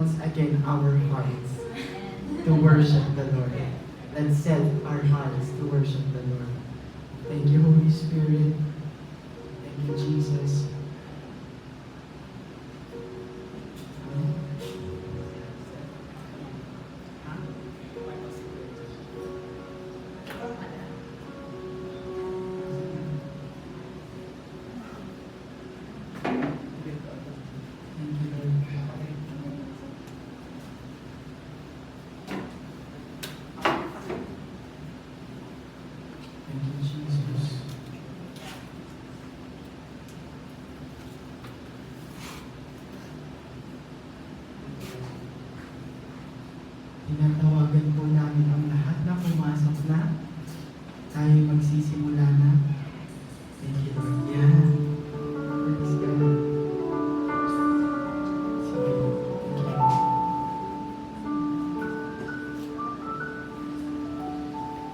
once again our hearts to worship the Lord. Let's set our hearts to worship the Lord. Thank you, Holy Spirit. Thank you, Jesus. Tinatawagan po namin ang lahat na pumasok na. Tayo magsisimula na. Thank you, Lord. Yan. Praise God. Sige po. Thank you.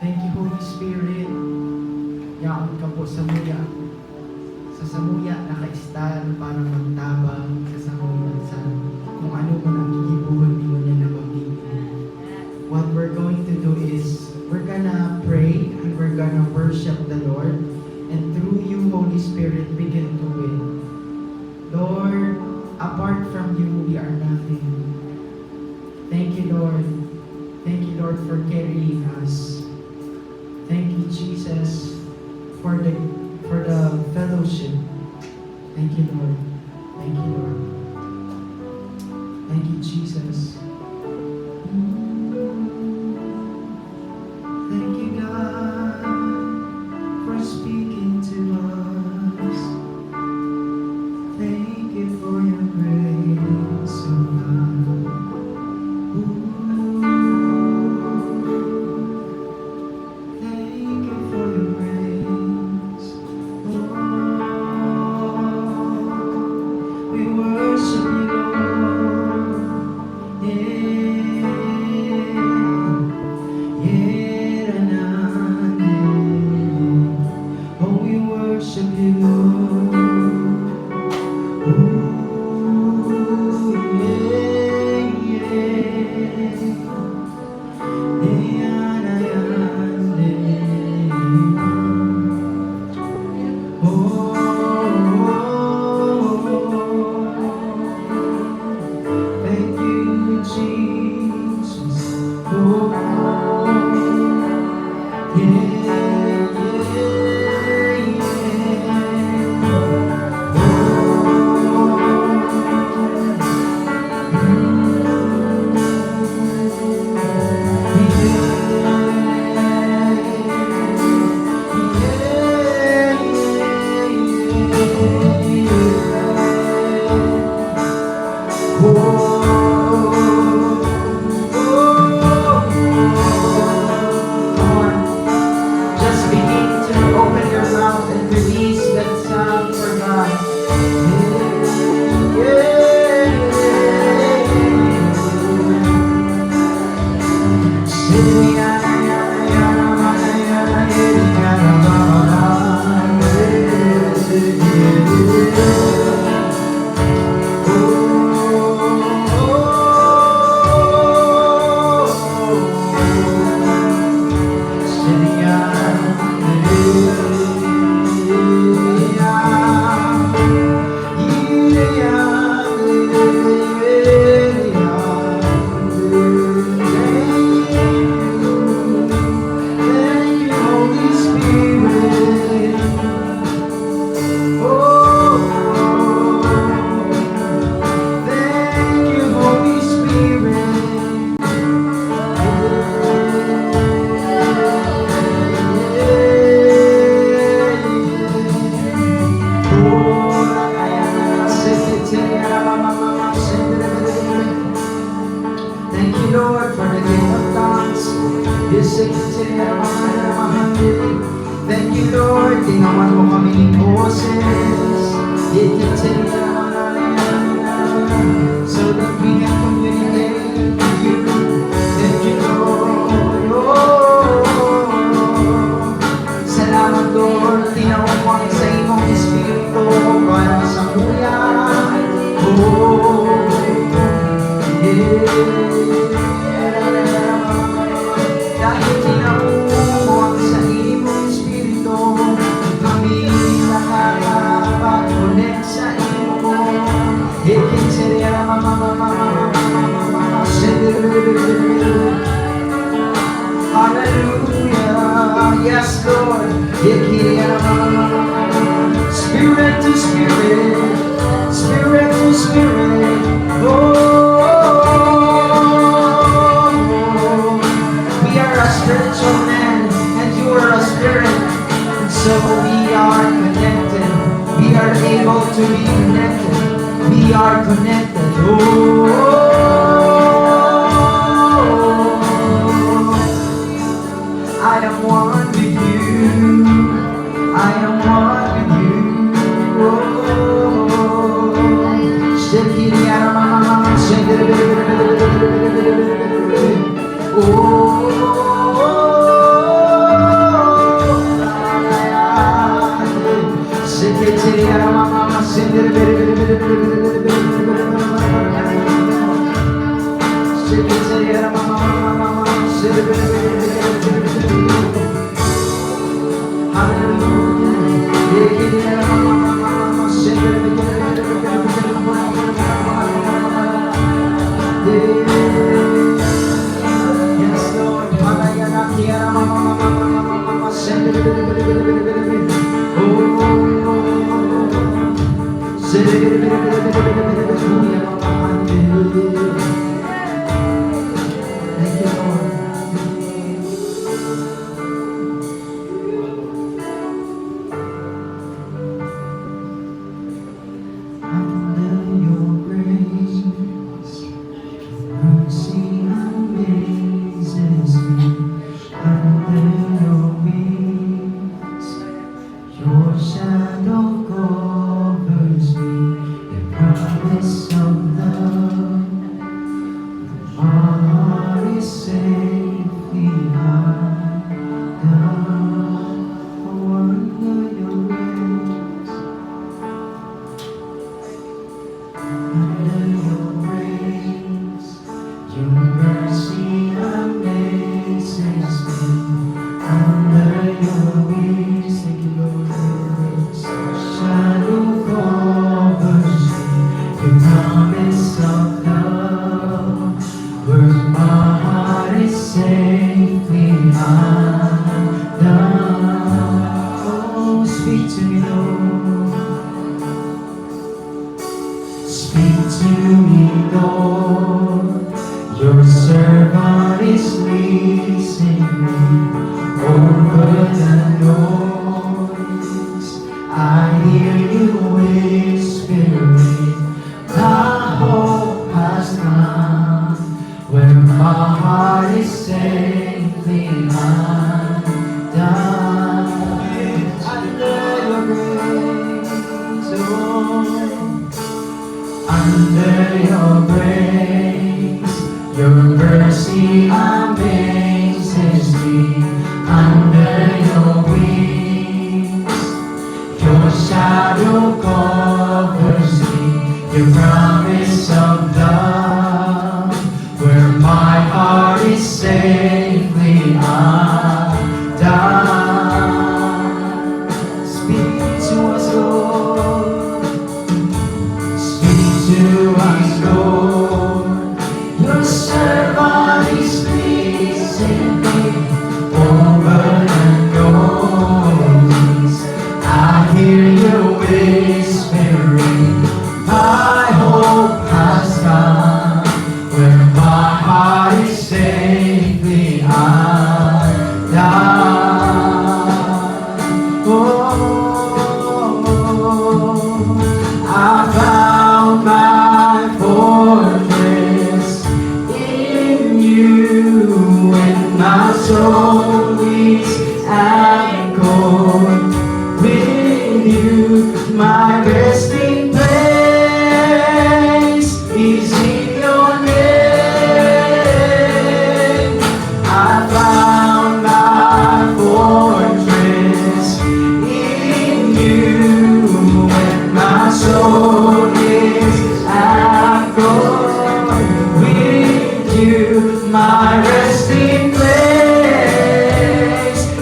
Thank you, Holy Spirit. Yaon ka po sa muya. Sa samuya naka-stand para magtabang sa samuya sa kung ano man ang gigibuhan ni mo niya na mabigyan. What we're going to do is we're gonna pray and we're gonna worship the Lord, and through you, Holy Spirit, we can do it. Lord, apart from you, we are nothing. Thank you, Lord. Thank you, Lord, for carrying us. Thank you, Jesus, for the fellowship. Thank you, Lord. Thank you, Lord. Thank you, Jesus. Thank you, God, for speaking to us. Thank you for your grace, oh God. Thank you for your grace. We worship you, Lord. Yeah. Oh, we worship you, Lord. Ooh, thank you, Jesus. Oh, just begin to open your mouth and release that sound for God. Thank you, Lord, for the gift of tongues. Thank you, Lord, ginawan mo kami ng boses. So that we can communicate with you. Thank you, Lord. Salamat, Lord, tinawag mo sa imong Espiritu para sa muya. Oh, yeah. Dahil tinawag sa imong Espiritu, kami nakakapag-connect sa imo. Hallelujah, yes Lord. Spirit to spirit, spirit to spirit. Oh, we are a spiritual man, and you are a spirit, and so we are connected. We are able to be connected. We are connected. Oh, I am one with you. I am one with you. Yes, Lord. Thank you, Lord. Under your grace, mercy amazes me. Under your wings, your shadow covers me. The promise of love, my heart is safely hidden. Under your wings, under your grace, your mercy amazes me. Under your wings, thank you, Lord. Shadow covers me. The promise of love, where my heart is safely hidden. Oh, speak to me, Lord. Speak to me, Lord. Your servant is listening. Over the noise, I hear you whispering. My hope has come, where my heart is safely undone. Under your grace, oh, under your grace, your mercy amazes me. Under your wings, your shadow covers me. Your promise of love, where my heart is safely undone. Speak to us, Lord. Speak to us, Lord. Your servant is listening. Over the noise, I hear you whispering. My hope has come, where my heart is safely undone. Oh, I found my fortress in you, and my soul is anchored with you. My resting place is in your name. I found my fortress in you, and my soul is anchored with My resting place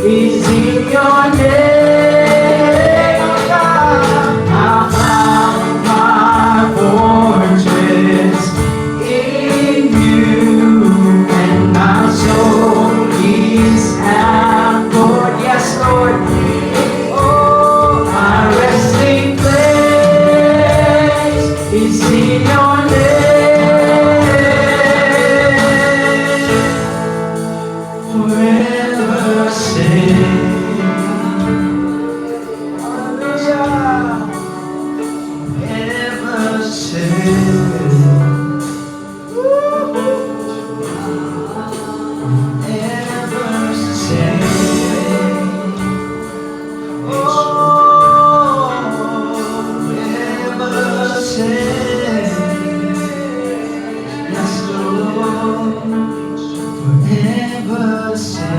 is in your name, oh God. I found my fortress in you, and my soul is anchored. Yes, Lord. Oh, my resting place is in your name. Forever safe, ever safe, ever safe. Oh, ever safe. Yes, Lord, forever safe.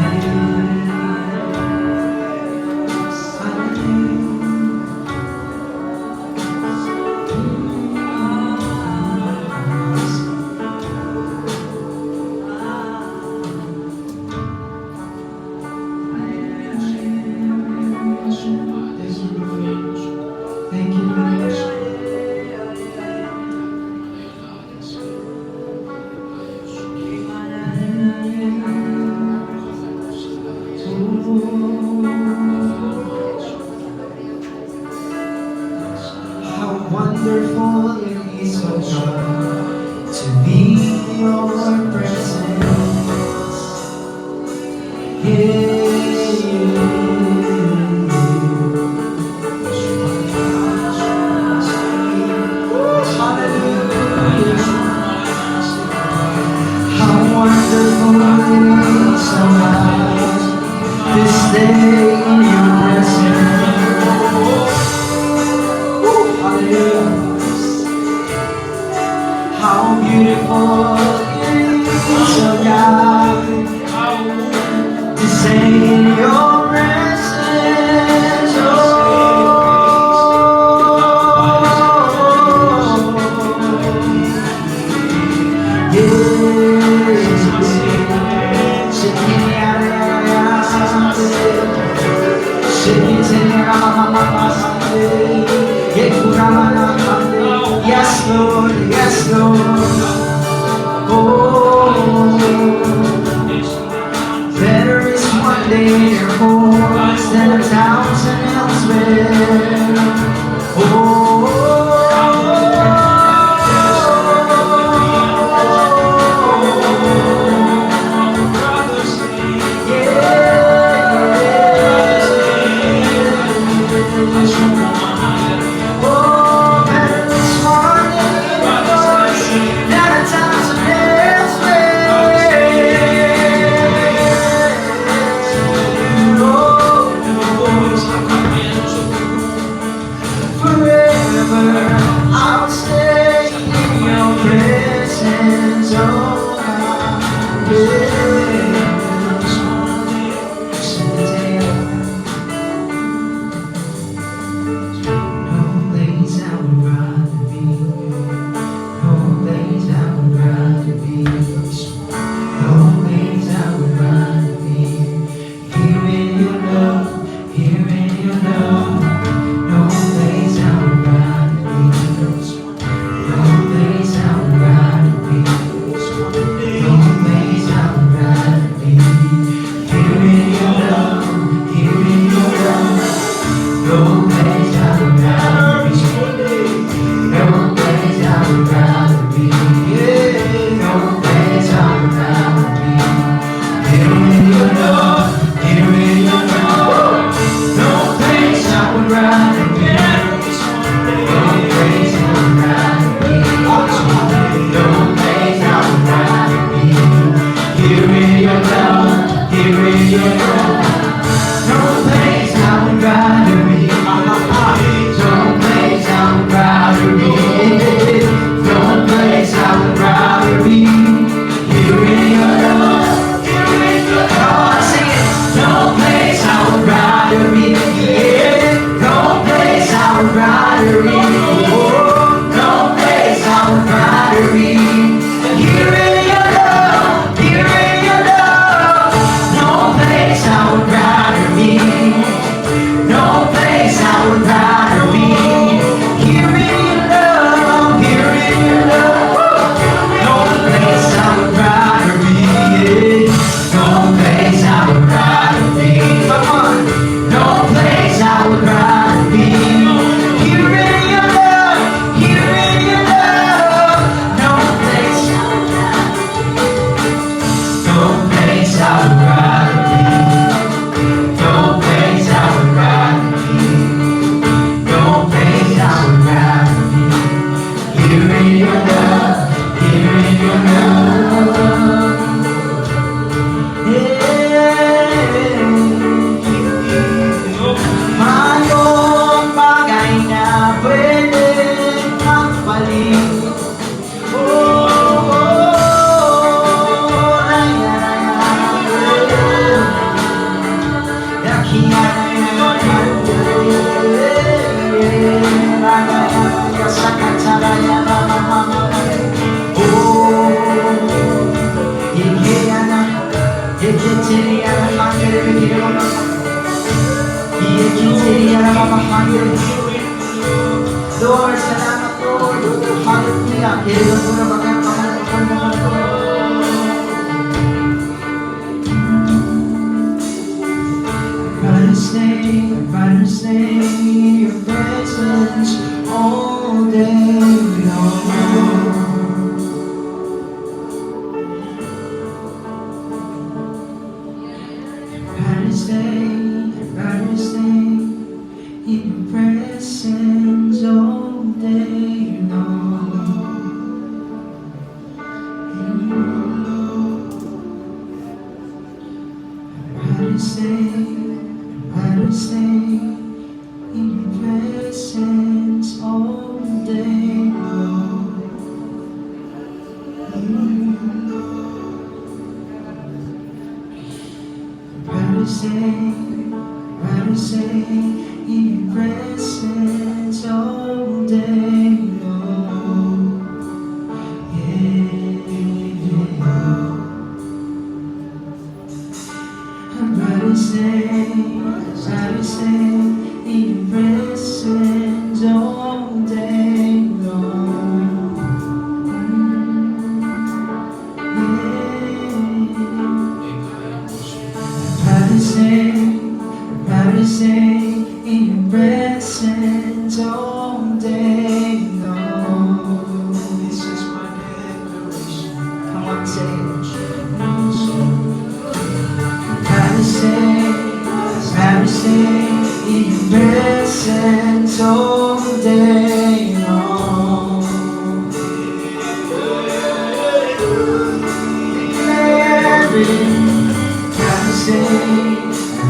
Thank you, Lord. How wonderful it is, oh God, to be in your presence. Hallelujah. How wonderful it is, oh God, this day in your presence. Hallelujah. How beautiful it is, oh God, to stay in your presence. Oh, yes, Lord, yes, Lord. Oh, better is one day in your courts than 1,000 elsewhere. I'll stay in your presence, oh God. No place I would rather be. No place I would rather be. No place I would rather be. Here in your love, here in your love. No place I would rather be. No place I would rather be. No place I would rather be. Lord, salamat Lord. Hallelujah. Kailan ko na magkakaroon naman Lord. I'd rather stay in your presence all day long. I'd rather stay in your presence all day long. I'd rather stay in your presence all day long. Rather stay in your presence all day long. Yeah. I'd rather stay in your presence all day long. Rather stay in your presence all day long. This is my declaration. Come on, say it. Rather stay in your presence all day long.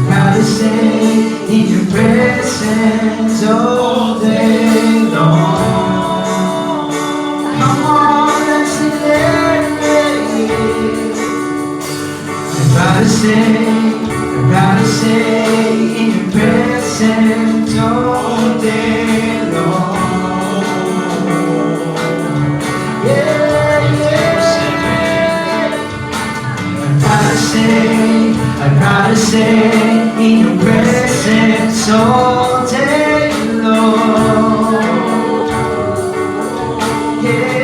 Rather stay in your presence all day long. Come on, let's declare it. I'd rather stay in your presence all day long. Yeah, yeah. I'd rather stay in your presence all day long. Yeah.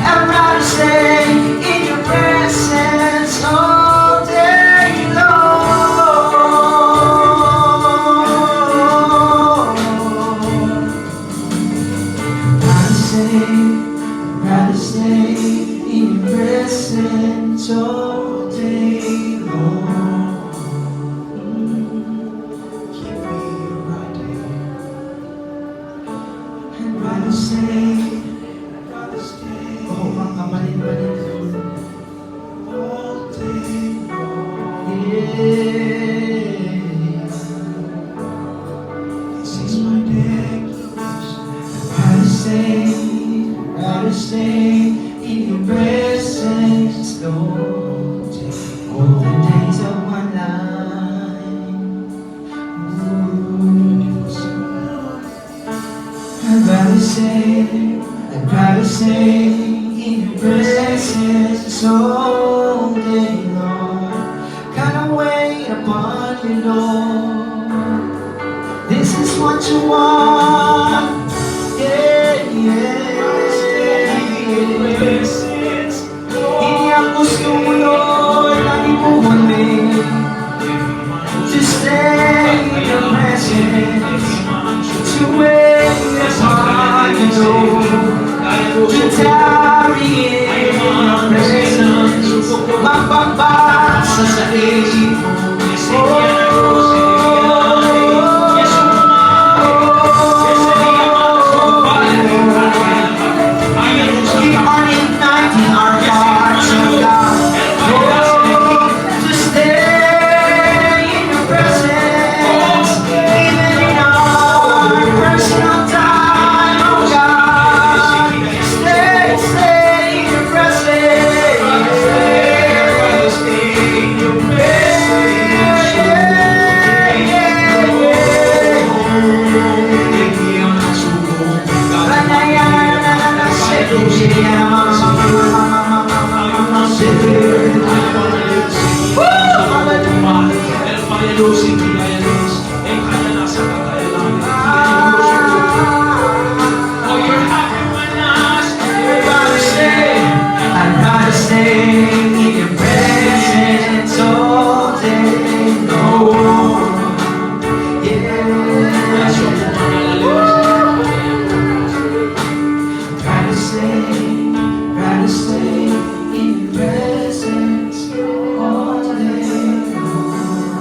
I'd rather stay in your presence all day long. Rather stay in your presence all day long. Keep me right here. I'd rather stay. Oh, makabalin-balin all day long. Yeah. This is my declaration. Rather stay in your presence, Lord, all the days of my life. I'd rather stay in your presence all day long. Gotta wait upon you, Lord. This is what you want. Yeah, yeah. Hindi ang gusto mo, Lord, na ibuhuli. To stay in your presence, to wait upon you, Lord, to tarry in your presence, magbabasa sa isip mo. Hallelujah. Diyos, hindi kaya Diyos. Eh, kaya nasa kaya lang. Oh, you're happy when us. You're about to say, I'd rather stay in your presence all day long. that's Yeah. your phone. Rather stay in your presence all day long.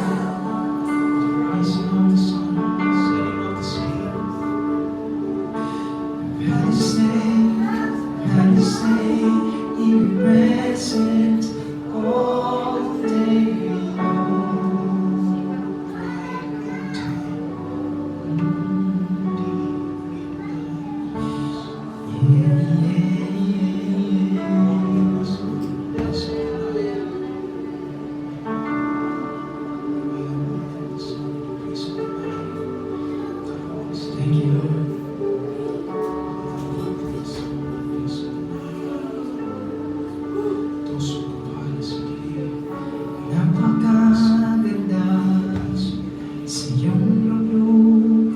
Rising of the sun, setting of the sea. Rather stay in your presence all day Thank you, Lord. Napakaganda sa iyong loob.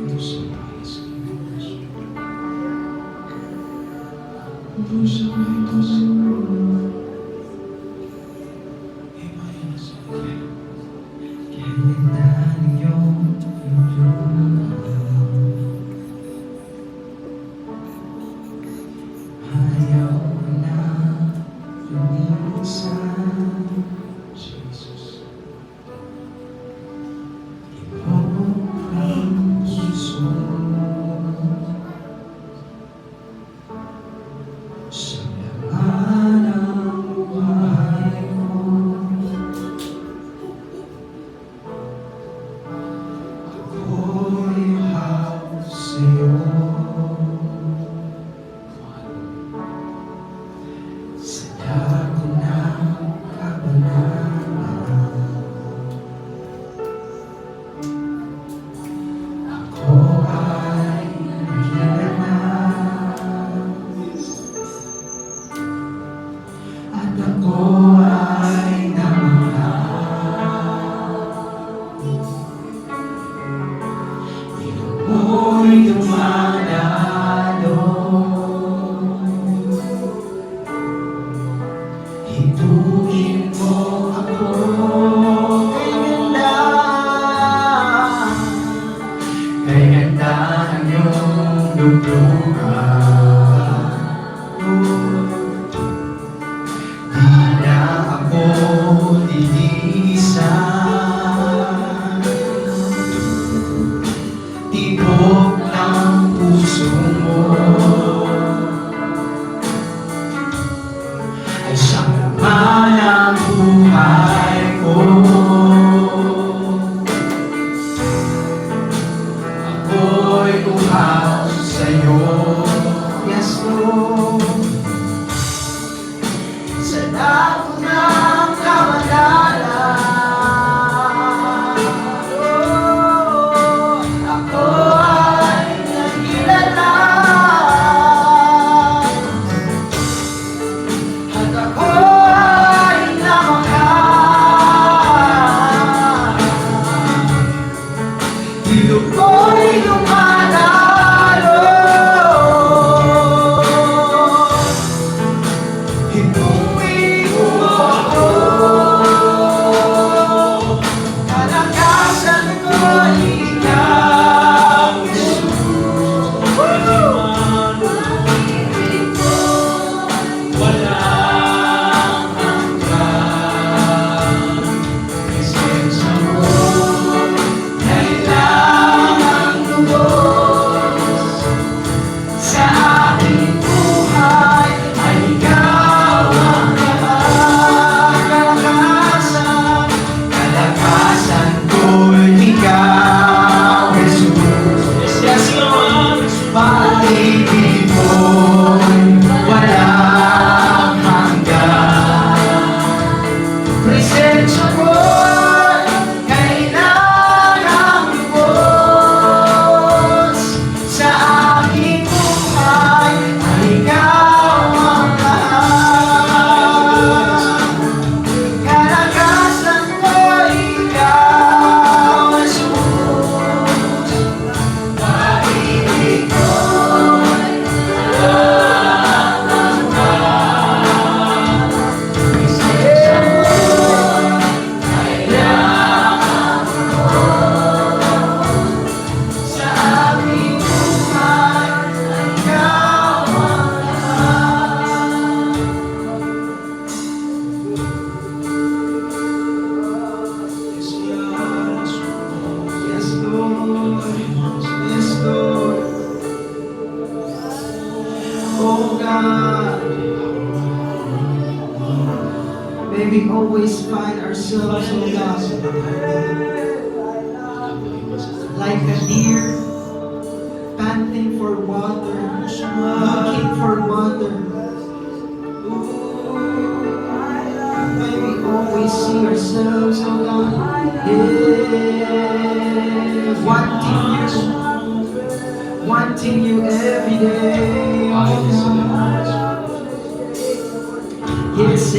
Ganda ng iyong loob. Ayaw ko na lumisan. Jesus. Ang puso sa laman ng buhay ko. Ako'y hawak sa'yo. Sa dako ng kabanalan, ako ay naghihirap at ako ay namahal. Ikaw mo'y dumadalo. Hituin mo ako kay ganda. Kay ganda ng iyong luglugan. Di na ako lilisan. Tibok ng puso mo ay siyang laman ng buhay ko. Ako'y uhaw sa'yo. Yes, Lord. Sa dako ng kabanalan, ako ay nagkilala. At ako ay namahal. Ilog ko'y lumanalo. oh God. May we always find ourselves, oh God, like a deer panting for water, looking for water. May we always see ourselves, oh God, wanting you every day, oh God. Yes,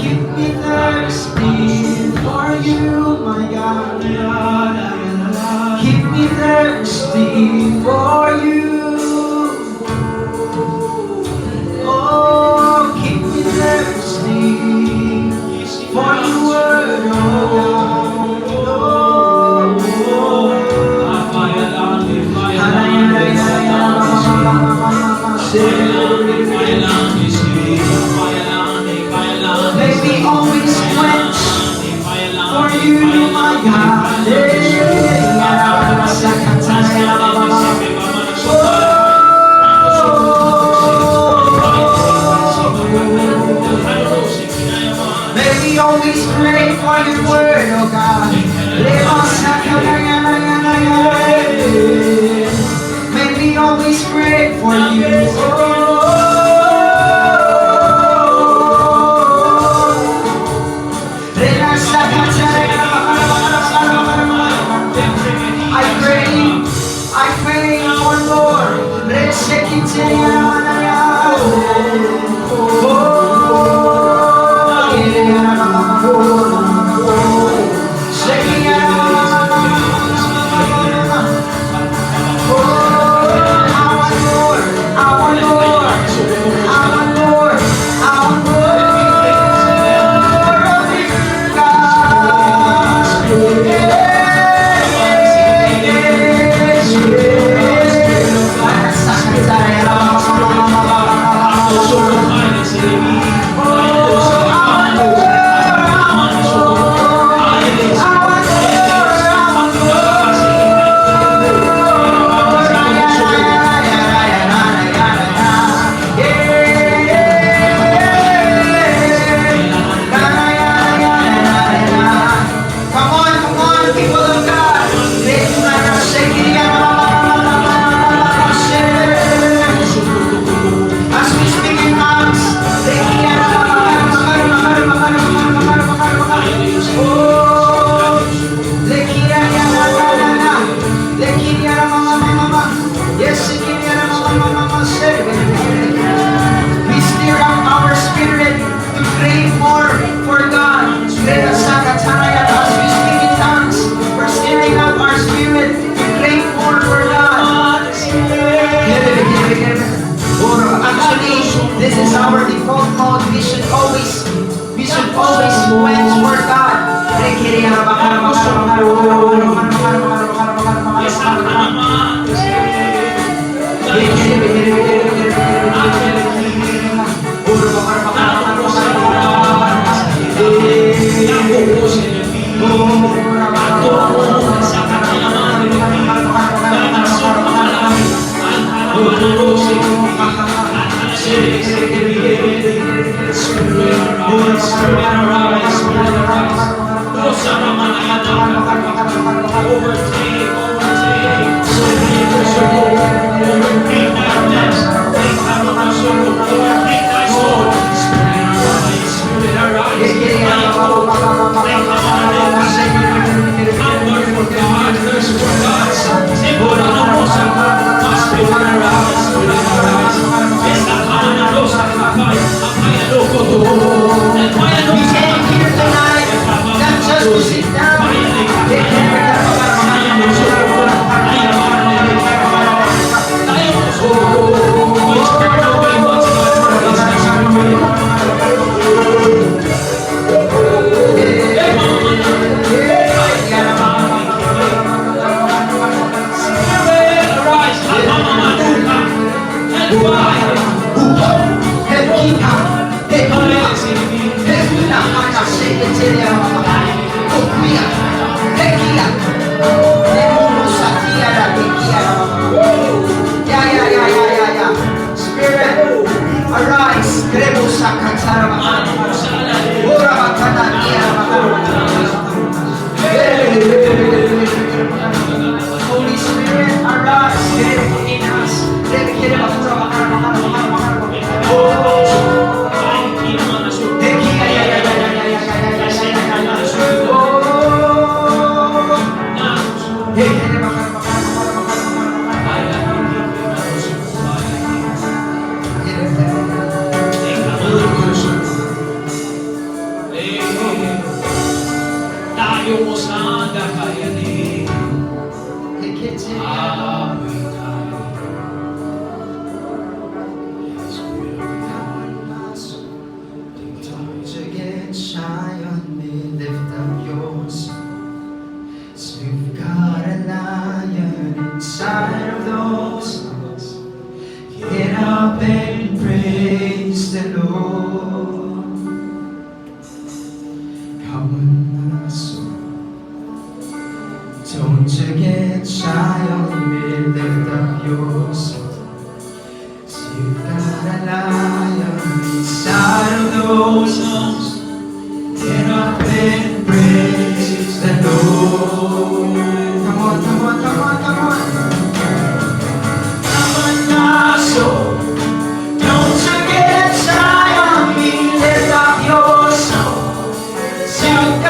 keep me thirsty for you, my God. Keep me thirsty for you. Oh, keep me thirsty for your word, oh May we always quench for you, my God. May we always pray for your word, oh God. May we always pray for you. I pray for more. This is our default mode. We should always wait for God. Overtake. shake it till ya mama. Kuya, tequila. Lemuru satia la tequila mama. Yeah. Spirit, arise. Grebo sakatara mama. Ora makana niya mama. Holy Spirit, arise. Grebo in us. Grebo Tayo mo sa dakayanin. Amin tayo. Yes, we Don't you get shy on me, lift up your soul. So you've got a lion inside of those lungs. Get up and praise the Lord. Come on, my soul. Don't you get shy on me, lift up your soul. So you've got a lion inside of those lungs. Get up and praise the Lord. Come on. Come on, my soul. Don't you get shy on me, lift up your soul. So you've got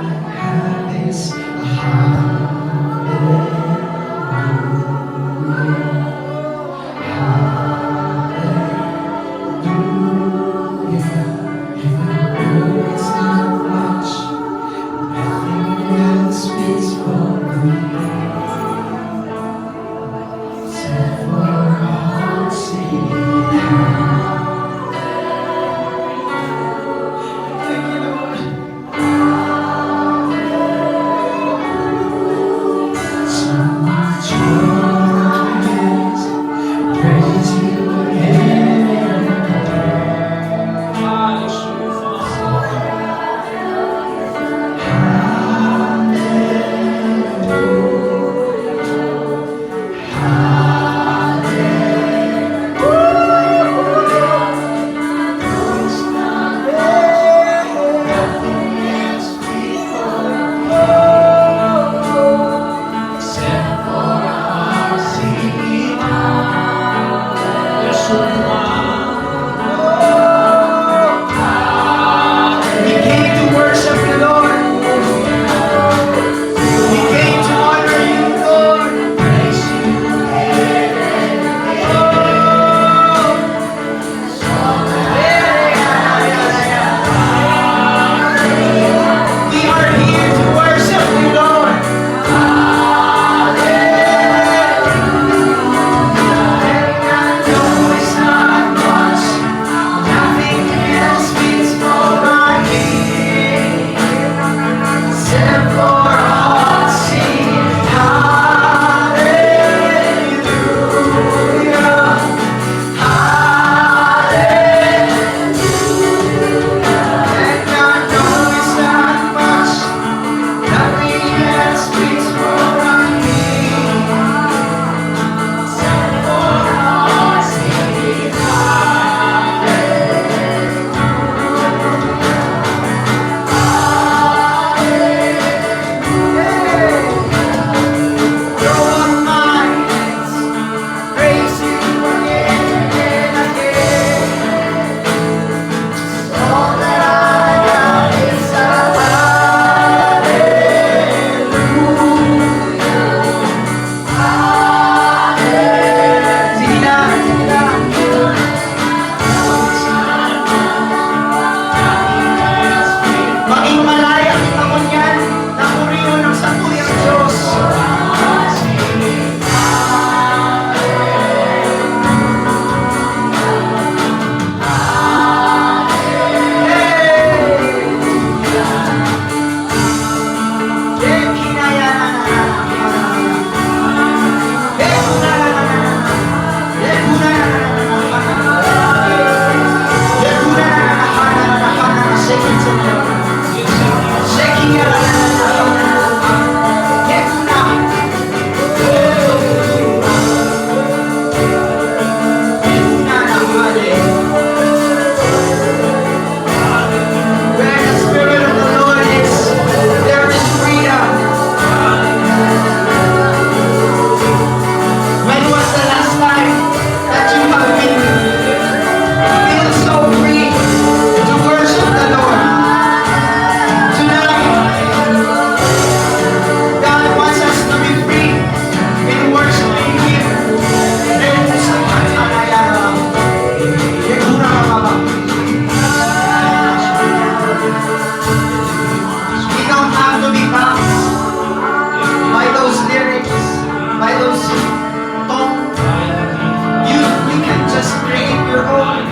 This hallelujah. It's not much, nothing else speaks for me. Except for our hearts singing. Thank you, Lord. So much more praise you again. We came to worship you, Lord. We came to honor you, Lord. Praise you. We are here to worship you, Lord. No, it's not much. Nothing else speaks for our King. Except for our hearts sing hallelujah. And I know it's not much. Nothing else speaks for our King. Except for our hearts sing throw up my hands, praise you again and again. All that I got is a hallelujah. Sige na, sige na. Maging malaya kita mo niyan, na puriho ng satuyang Diyos. Where the Spirit of the Lord is, there is freedom. When was the last time that you have been feel so free to worship the Lord? Tonight, God wants us to be free in worshiping Him. We don't have to be bound by those lyrics, by those tones. You can just create your own.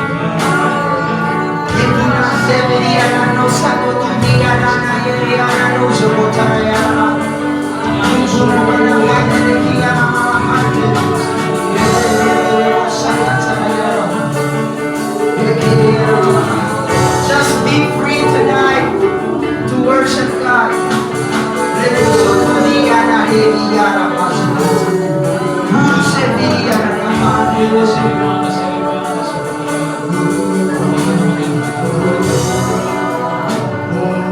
Just be free tonight to worship God. Oh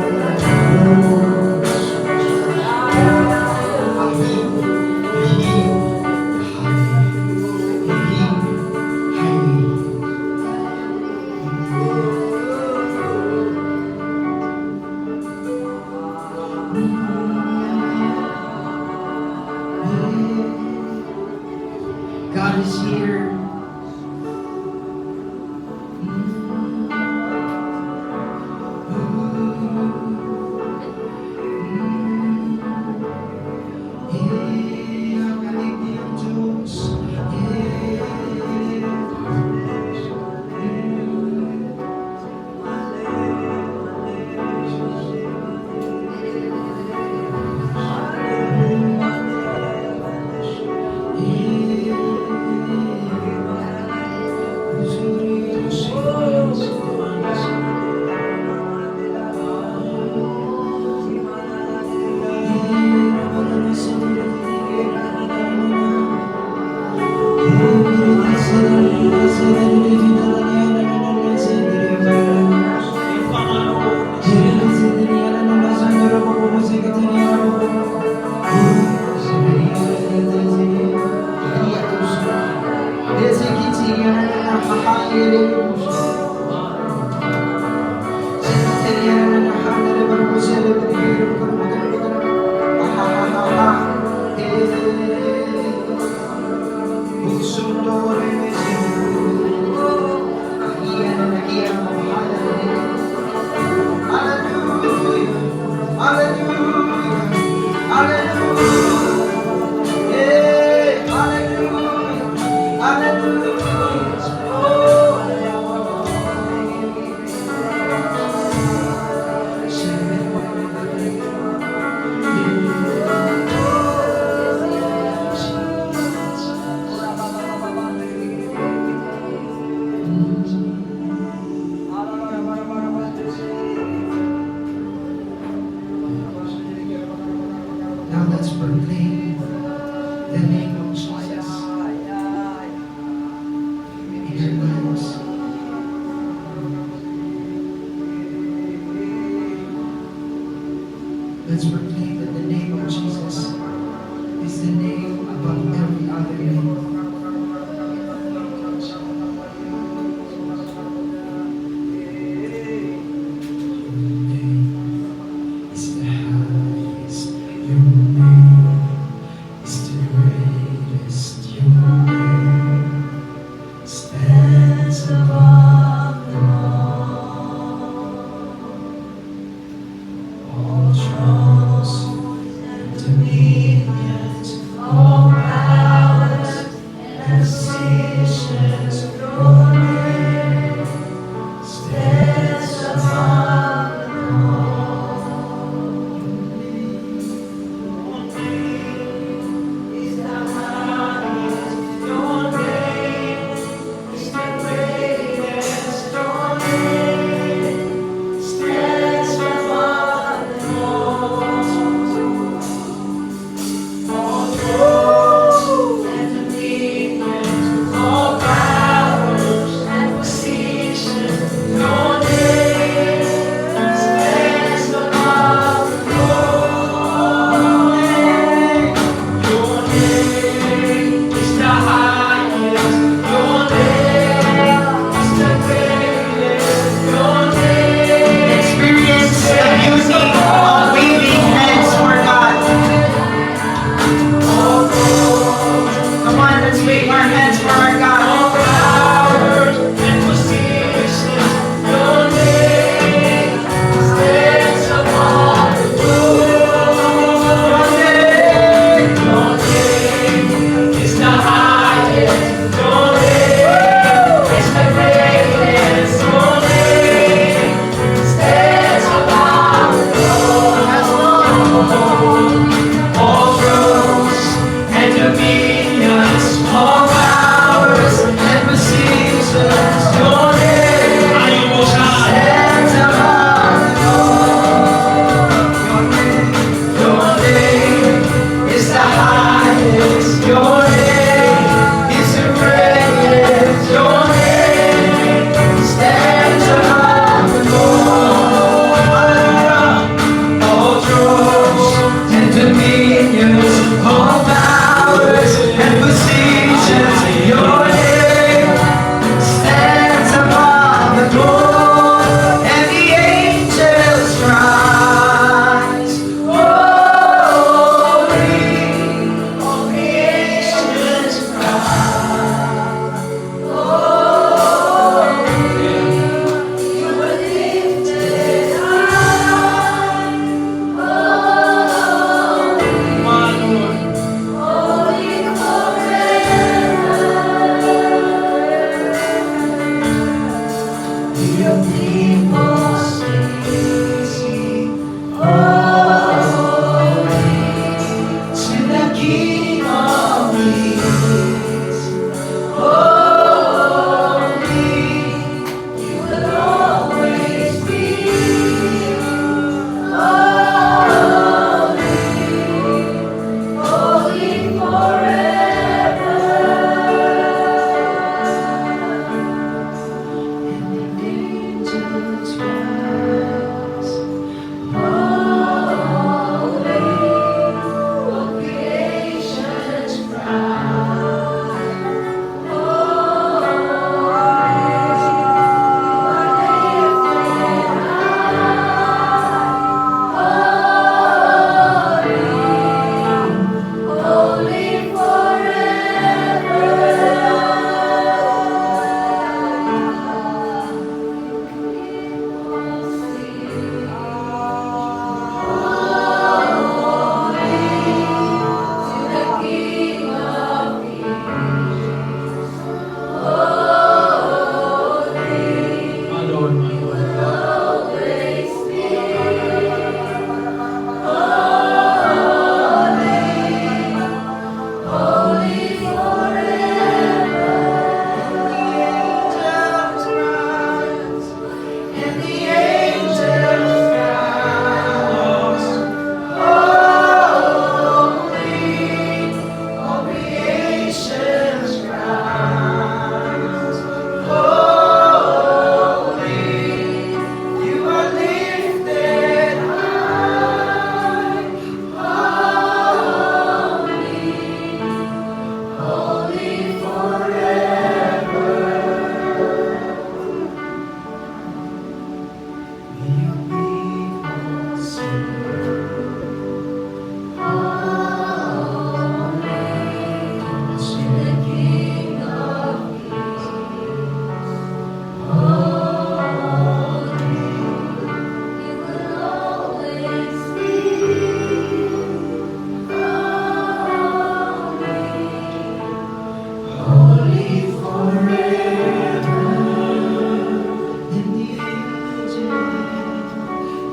Now let's proclaim the name of Jesus in your lives. Let's proclaim that the name of Jesus is the name above every other name.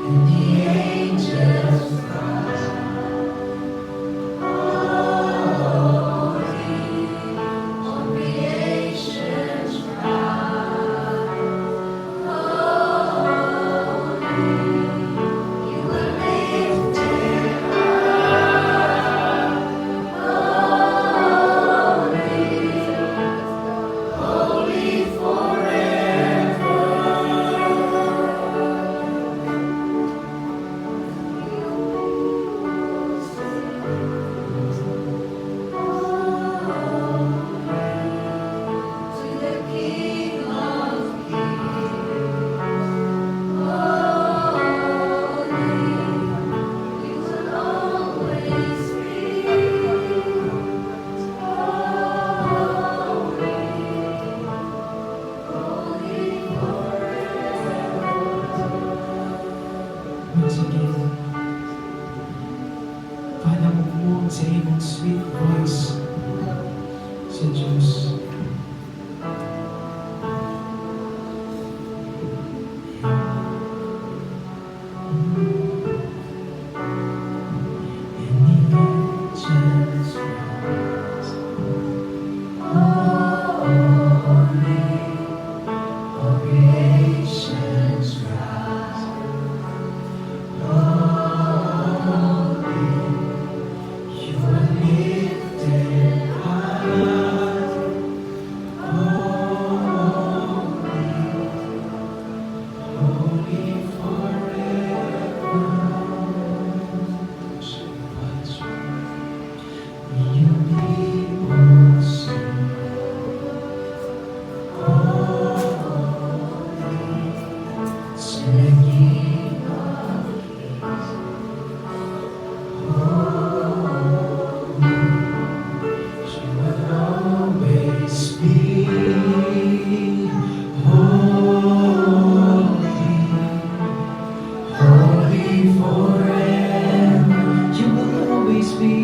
and the angels cry, holy, all creation's cry, holy, you were lifted high, holy forever. To the King of Kings, holy, you will always be holy forever. Once again, panamog mo sa iyong sweet voice sa Diyos. And the angels rise, holy, all creation's rise, holy, you are lifted high, holy forever. You people sing, holy, to the King of Kings, holy, you will always be holy, holy forever. You will always be.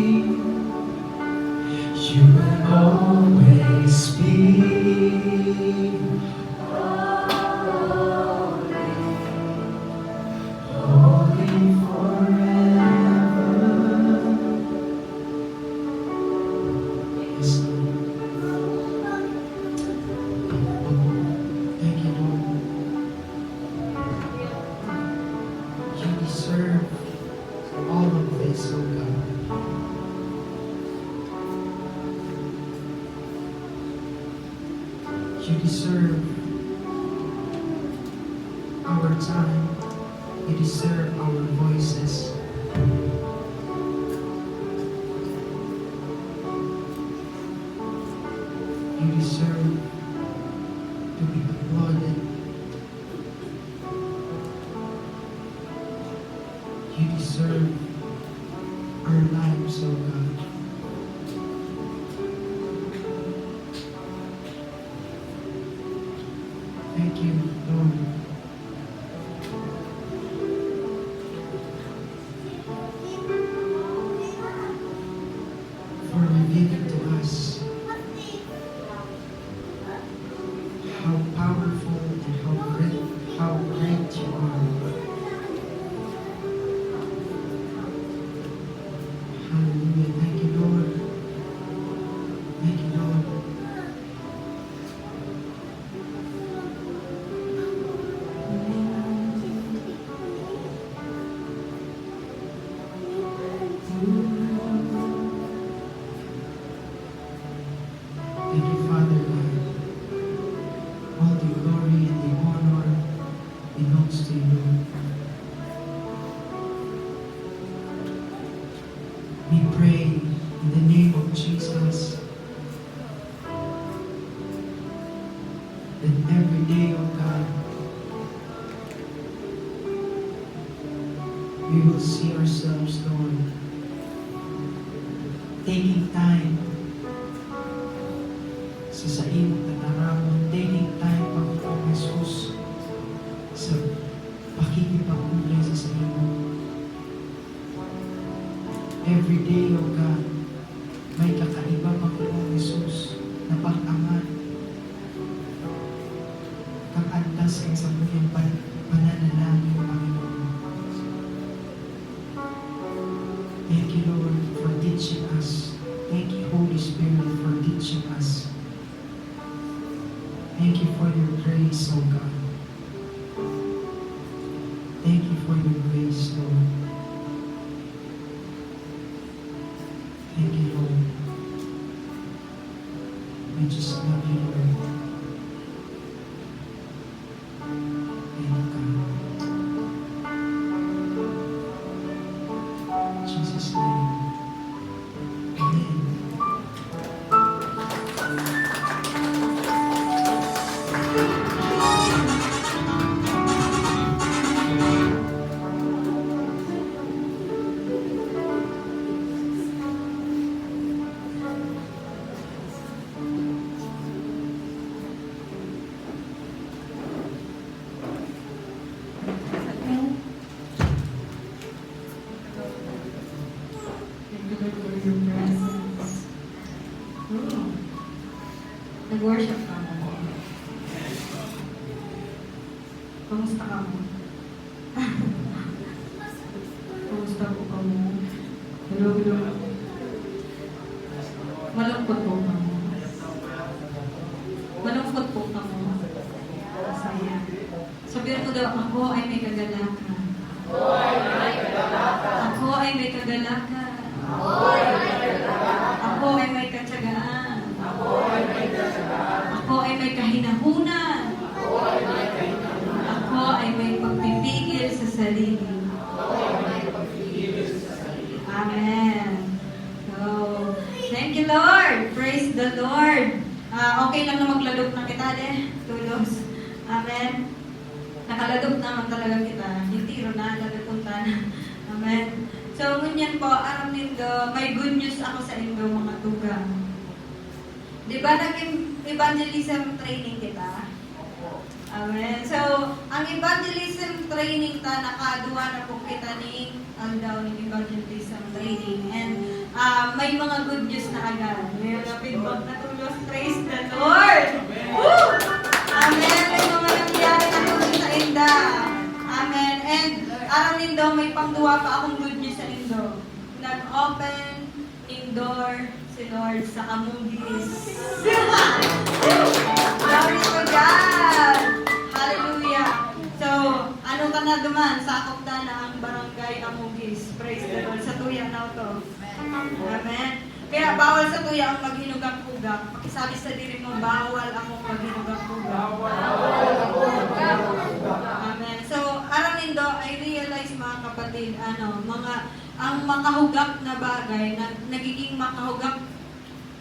You will always be holy forever. Yes, Lord. Thank you, Lord. You deserve all of this, oh God. You deserve our time. You deserve our voices. You deserve to be applauded. You deserve our lives, oh God. Thank you, Lord. For revealing to us how powerful and how great you are. Hallelujah. Thank you, Lord. Thank you, Lord. Thank you, Father God. All the glory and the honor belongs to you. We pray in the name of Jesus that every day, oh God, we will see ourselves, Lord, taking time sa imong tataramon, taking time, Panginoong Jesus, sa pakikipag-ugay sa imo. Every day, oh God, may kakaiba, Panginoong Jesus, na pag-angat, kang antas kang sa muyang pananalangin, Panginoon. you, Lord, for teaching us. Thank you, Holy Spirit, for teaching us. Thank you for your grace, O God. Thank you for your grace, Lord. Thank you, Lord. We just love you, Lord. Thank you, God. In Jesus' name. Amen. Thank you, Lord, for your presence. Nag-worship ka mo. Kamusta ka mo? Kamusta po ka mo? Hello, hello. Malungkot po ka mo. Malungkot po ka mo. Masaya. Sabihin ko daw, ako ay may kagalakan. Ako ay may kagalakan. Ako ay may katsagaan. Ako ay may kahinahunan. Ako ay may pagpipigil sa sarili. Amen. So, thank you, Lord. Praise the Lord. Okay lang na maglalog na kita, tulos. Amen. Nakaladog naman talaga kita. Yung tiro na, lalapunta na. Amen. So, ngunyan po, aram nindo, may good news ako sa indo, mga tugang. Di ba naging evangelism training kita? Amen. So, ang evangelism training ta, nakaduwa na po kita ni daw ng evangelism training. And may mga good news na agad. May mga feedback na tulos. Praise the Lord! Woo! Amen. May mga nangyari na tulos sa inda. Amen. And aram nindo, may pangduwa pa akong good news sa indo. Nag-open indoor si Lord sa Amugis. Glory to God! Hallelujah! So, ano ka na duman? Sakop na na ang barangay Amugis. Praise the Lord. Sa tuya na ito. Amen. Kaya bawal sa tuya ang maghinugak-hugak. Pakisabi sa diri mo, bawal akong maghinugak-hugak. Amen. So, aram nindo, I realize mga kapatid, ang makahugak na bagay, nagiging makahugak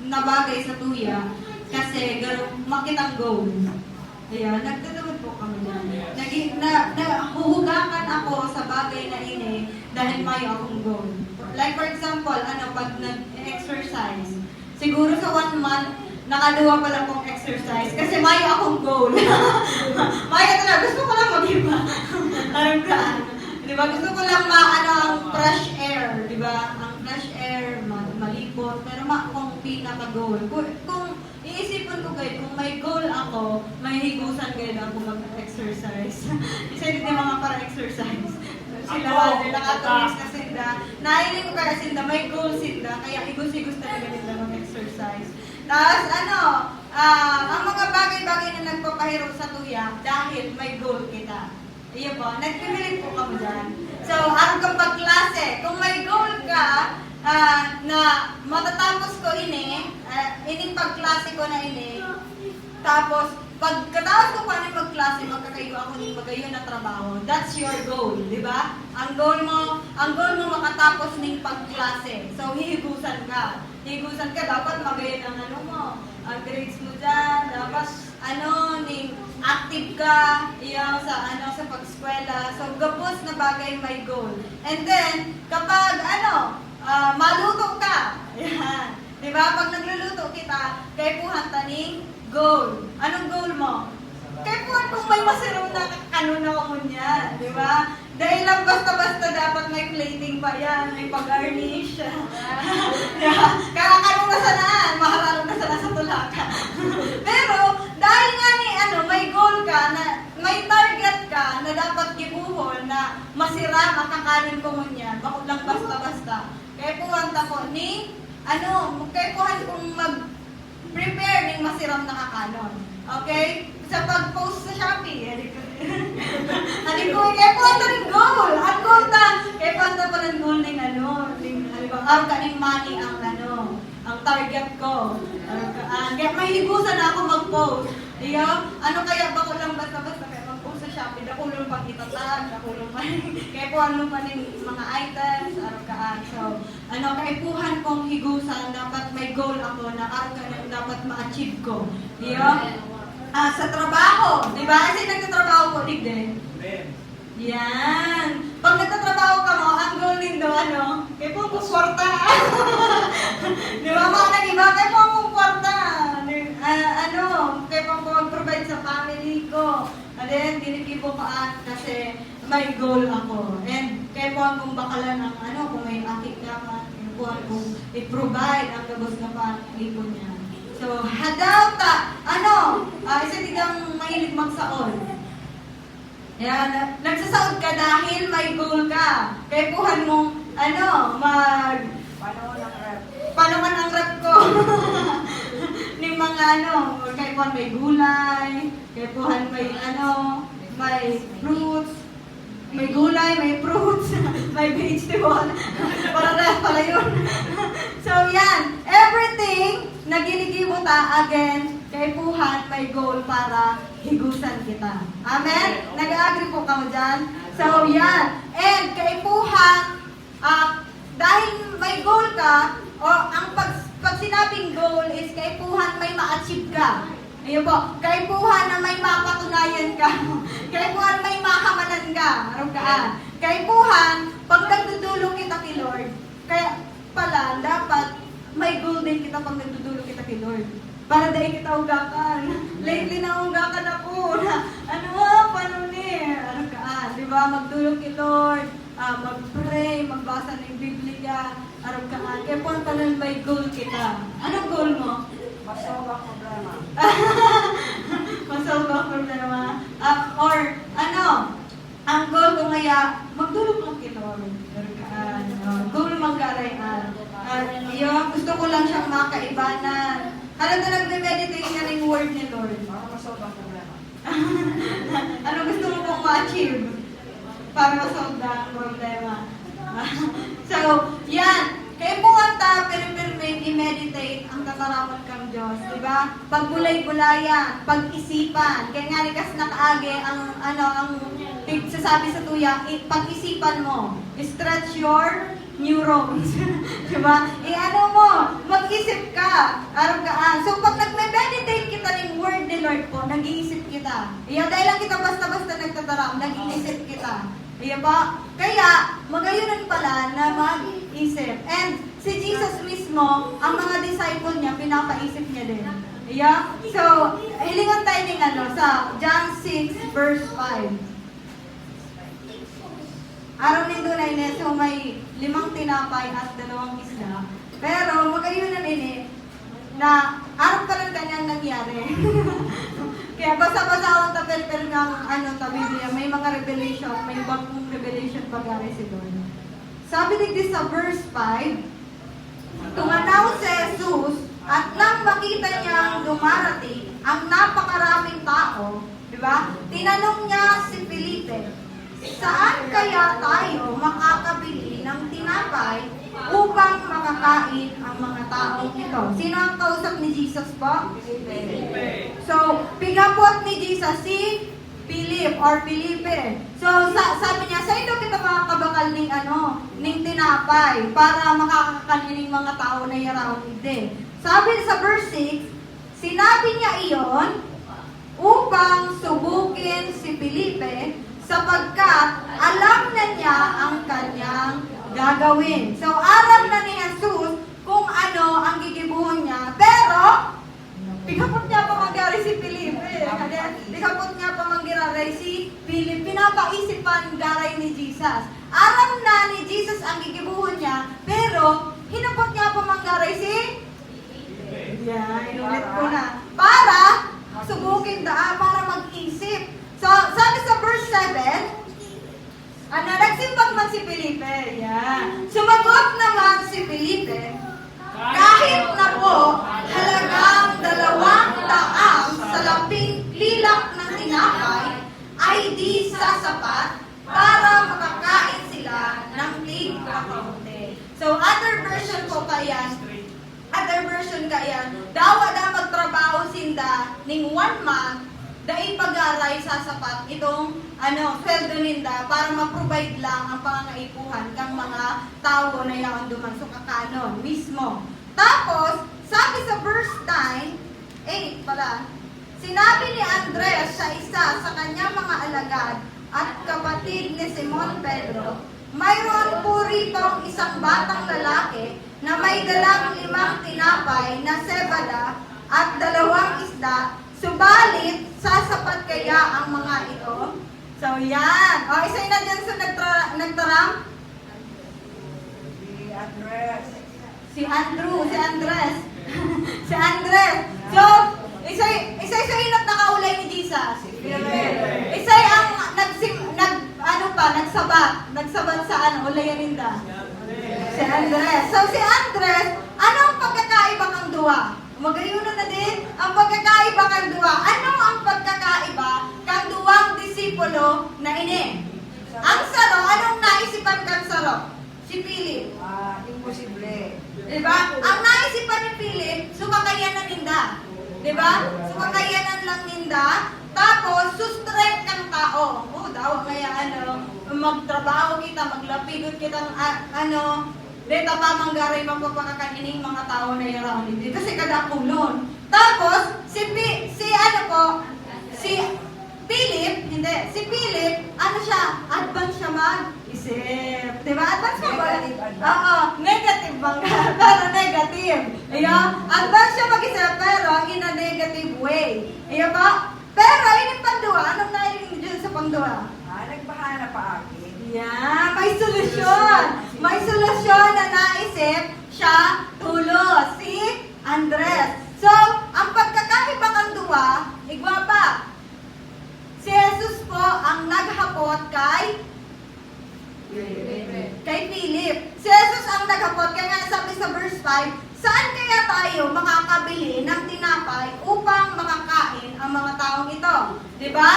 na bagay sa tuya, kasi makitang goal. Ayan, nagdadawad po kami dyan. Nahuhugakan ako sa bagay na ini dahil may akong goal. Like for example, pag nag-exercise, siguro sa 1 month, nakaduwa pala akong exercise kasi may akong goal. May talaga, gusto ko lang mag-iba. Tarangkaan. Diba? Gusto ko lang ang fresh air. Diba? Ang fresh air, malipot. Pero akong pinaka-goal. Kung iisipin ko kayo, kung may goal ako, may higusan kayo na ako mag-exercise. Isa din yung mga para-exercise. Sila, nakatulis na sinda. Nainig ko kaya sinda, may goal sinda, kaya higos-higos talaga nila mag-exercise. Tapos ang mga bagay-bagay na nagpapahirap sa tuya, dahil may goal kita. Iyo po, nagpimilit po kami dyan. So, ang pagklase, kung may goal ka, na matatapos ko ining pagklase ko na tapos, pagkatapos ko pa magklase, magkakayo ako ng magayon na trabaho, that's your goal, di ba? Ang goal mo makatapos ng pagklase. So, hihigusan ka. Higusan ka, dapat magayon ang grades mo dyan, dapat active ka, sa pag-eskwela. So, gabos na bagay may goal. And then, kapag, maluto ka, yan. Diba? Pag nagluluto kita, kay puhan taning goal. Anong goal mo? Kay puhan kung may masiraw na kanon ako mo niyan. Diba? Dahil lang basta-basta dapat may plating pa yan, may pag-garnish. Kakakanong na sanaan, maharalong na sana sa tulaka. Pero, dahil nga may goal ka, may target ka na dapat gibuhat buhol na masira, makakanin ko mo niyan. Bakit lang basta-basta. Kaya puwanta ko ni, kaya puhan kong mag-prepare ng masiram na kakanon. Okay? Sa pag-post sa Shopee, ko, kaya puwanta ng goal. Ang goal na, kaya puwanta pa ng goal ng ang kaning money ang target ko. Kaya mahigusan na ako mag-post. Kaya ba ko lang basta-basta kaya mag-post sa Shopee, dakulong pang itatag, dakulong pa, kaya puhan pa ng mga items, So, kaya puhan kong higusan, dapat may goal ako na dapat ma-achieve ko. Sa trabaho, di ba? Kasi nagtatrabaho ko, digden. Yan. Pag nagtatrabaho ka mo, ang goal nindo, kaya po kwarta. Di ba mga nag-iba? Kaya po kwarta. Kaya po mag-provide sa family ko. And then, dinikipo ka kasi may goal ako. And kaya po kung bakalan ng kung may akit ka pa, kaya po kung i-provide ang gabos na family ko niya. So, hadaw ta, isa tigang mahilig magsaon. Yan, nagsasaod ka dahil may goal ka. Kaya puhan mong, paano man ang rep ko? Ng mga kaya puhan may gulay, kaya puhan may may fruits, may gulay, may fruits, may vegetable. Parang rep pala yun. So yan, everything na ginigibo ta again, kay puhan may goal para higusan kita. Amen? Nag-agree po ka mo dyan? So, yan. And kay puhan, dahil may goal ka, o ang pag sinabing goal is kay puhan may ma-achieve ka. Ayun po, kay puhan na may mapatunayan ka. Kay puhan may mahamanan ka. Araw ka. Kay puhan, pag nagdudulong kita kay Lord, kaya pala, dapat may goal din kita pag nagdudulong kita kay Lord. Para dahil kita ugakan. Lately na ugakan ako na, paano ni? Di ba? Magdulong kay Lord, mag-pray, magbasa ng Biblia, araw ka. Kaya po ang may goal kita. Anong goal mo? Masolve ang problema. Masolve ang problema. Ang goal ko kaya, magdulong lang kay Lord. Goal manggarayan. Gusto ko lang siyang makaibanan. Halata nagme-meditate ka ng word ni Lord. Para masolve ang problema. Ano gusto mo pong ma-achieve? Para masolve ang problema. So, yan. Kaya po kanta, pero i-meditate ang tataramon kang Diyos. Diba? Pagbulay-bulayan, pag-isipan. Kaya nga likas nakaage ang sasabi sa tuya, pag-isipan mo. Stretch your neurons. Diba? Mag-isip ka. So, pag nagme-meditate kita ng word ni Lord po, nag-iisip kita. Dahil lang kita basta-basta nagtataram, nag-iisip kita. Ba? Kaya, magayunan pala na mag-isip. And si Jesus mismo, ang mga disciple niya, pinapaisip niya din. So, hilingan tayo ng sa John 6 verse 5. Araw ni Dunay so may 5 tinapay at 2 isda. Pero magayunan ini na araw pa lang kanyang nangyari. Kaya basa-basa akong tapel-pel ng Biblia, may mga revelation, may bagong revelation pag-ari si Lord. Sabi ni sa verse 5, tumanaw si Jesus at nang makita niyang dumarating ang napakaraming tao, di ba? Tinanong niya si Felipe, saan kaya tayo makakabili ng tinapay upang makakain ang mga taong ito? Sino ang kausap ni Jesus po? So, pigapot ni Jesus si Philip or Felipe. So, sabi niya, sa ito kita makakabakal ng tinapay para makakakanin ng mga tao na yaraon hindi. Sabi sa verse 6, sinabi niya iyon upang subukin si Felipe sapagkat alam na niya ang kanyang gagawin. So, alam na ni Jesus kung ano ang gigibuhon niya. Pero, pikapot niya pa mangyari si Felipe. Pikapot niya pa mangyari si Philip. Pinapaisipan garay ni Jesus. Alam na ni Jesus ang gigibuhon niya, pero hinapot niya pa mangyari si inulit ko na. Para subukin para mag-isip. So, sabi sa verse 7, Nagsimbag man si Felipe. Yan. Sumagot naman si Felipe, kahit na po halagang 200 salamping pilak ng tinapay ay di sasapat para makakain sila ng tig kakaunti. So, other version kayan, dawa da magtrabaho sinda ning 1 month, dahil pag-aray sasapat itong sweldo ninda para ma-provide lang ang pangangaipuhan kang mga tao na yaon duman so kakanon mismo. Tapos, sabi sa verse 8 pala, sinabi ni Andres sa isa sa kanyang mga alagad at kapatid ni Simon Pedro, mayroon po rito isang batang lalaki na may dalang 5 tinapay na sebada at 2 isda, subalit sasapat kaya ang mga ito? So yan. O, isa'y na dyan sa nagtaram? Si Andres. Si Andres. Si Andres. So, isa'y sa inat nakaulay ni Jesus. Isa'y ang nagsabat sa ulayan ninda. Si Andres. So, si Andres, anong pagkakaiba kang duwa? Magayunan na din ang pagkakaiba kang duwa. Ano ang pagkakaiba kang duwang disipulo na ini? Ang saro, anong naisipan kang saro? Si Philip. Imposible. Diba? Ang naisipan ni Philip, sumakayanan ninda. Diba? Sumakayanan lang ninda. Tapos, sustrek kang tao. Daw, kaya magtrabaho kita, maglapigot kita, dito pa manggaray magpapakakanining mga tao na yaraw dito. Kasi kadapulon. Tapos, si Philip, siya? Advance siya mag-isip. Diba? Advance ka ba? Oo, negative bang? Pero negative. Advance siya mag-isip, pero in a negative way. Ba? Pero, ini panduwa. Anong nailing dyan sa panduwa? Nagbahala pa akin. Yeah, may solusyon. May solusyon na naisip siya tulo, si Andres. So, ang pagkakaiba kang duwa, igwapa. Si Jesus po ang naghapot kay Philip. Si Jesus ang naghapot, kaya sabi sa verse 5, saan kaya tayo makakabili ng tinapay upang makakain ang mga taong ito? Diba?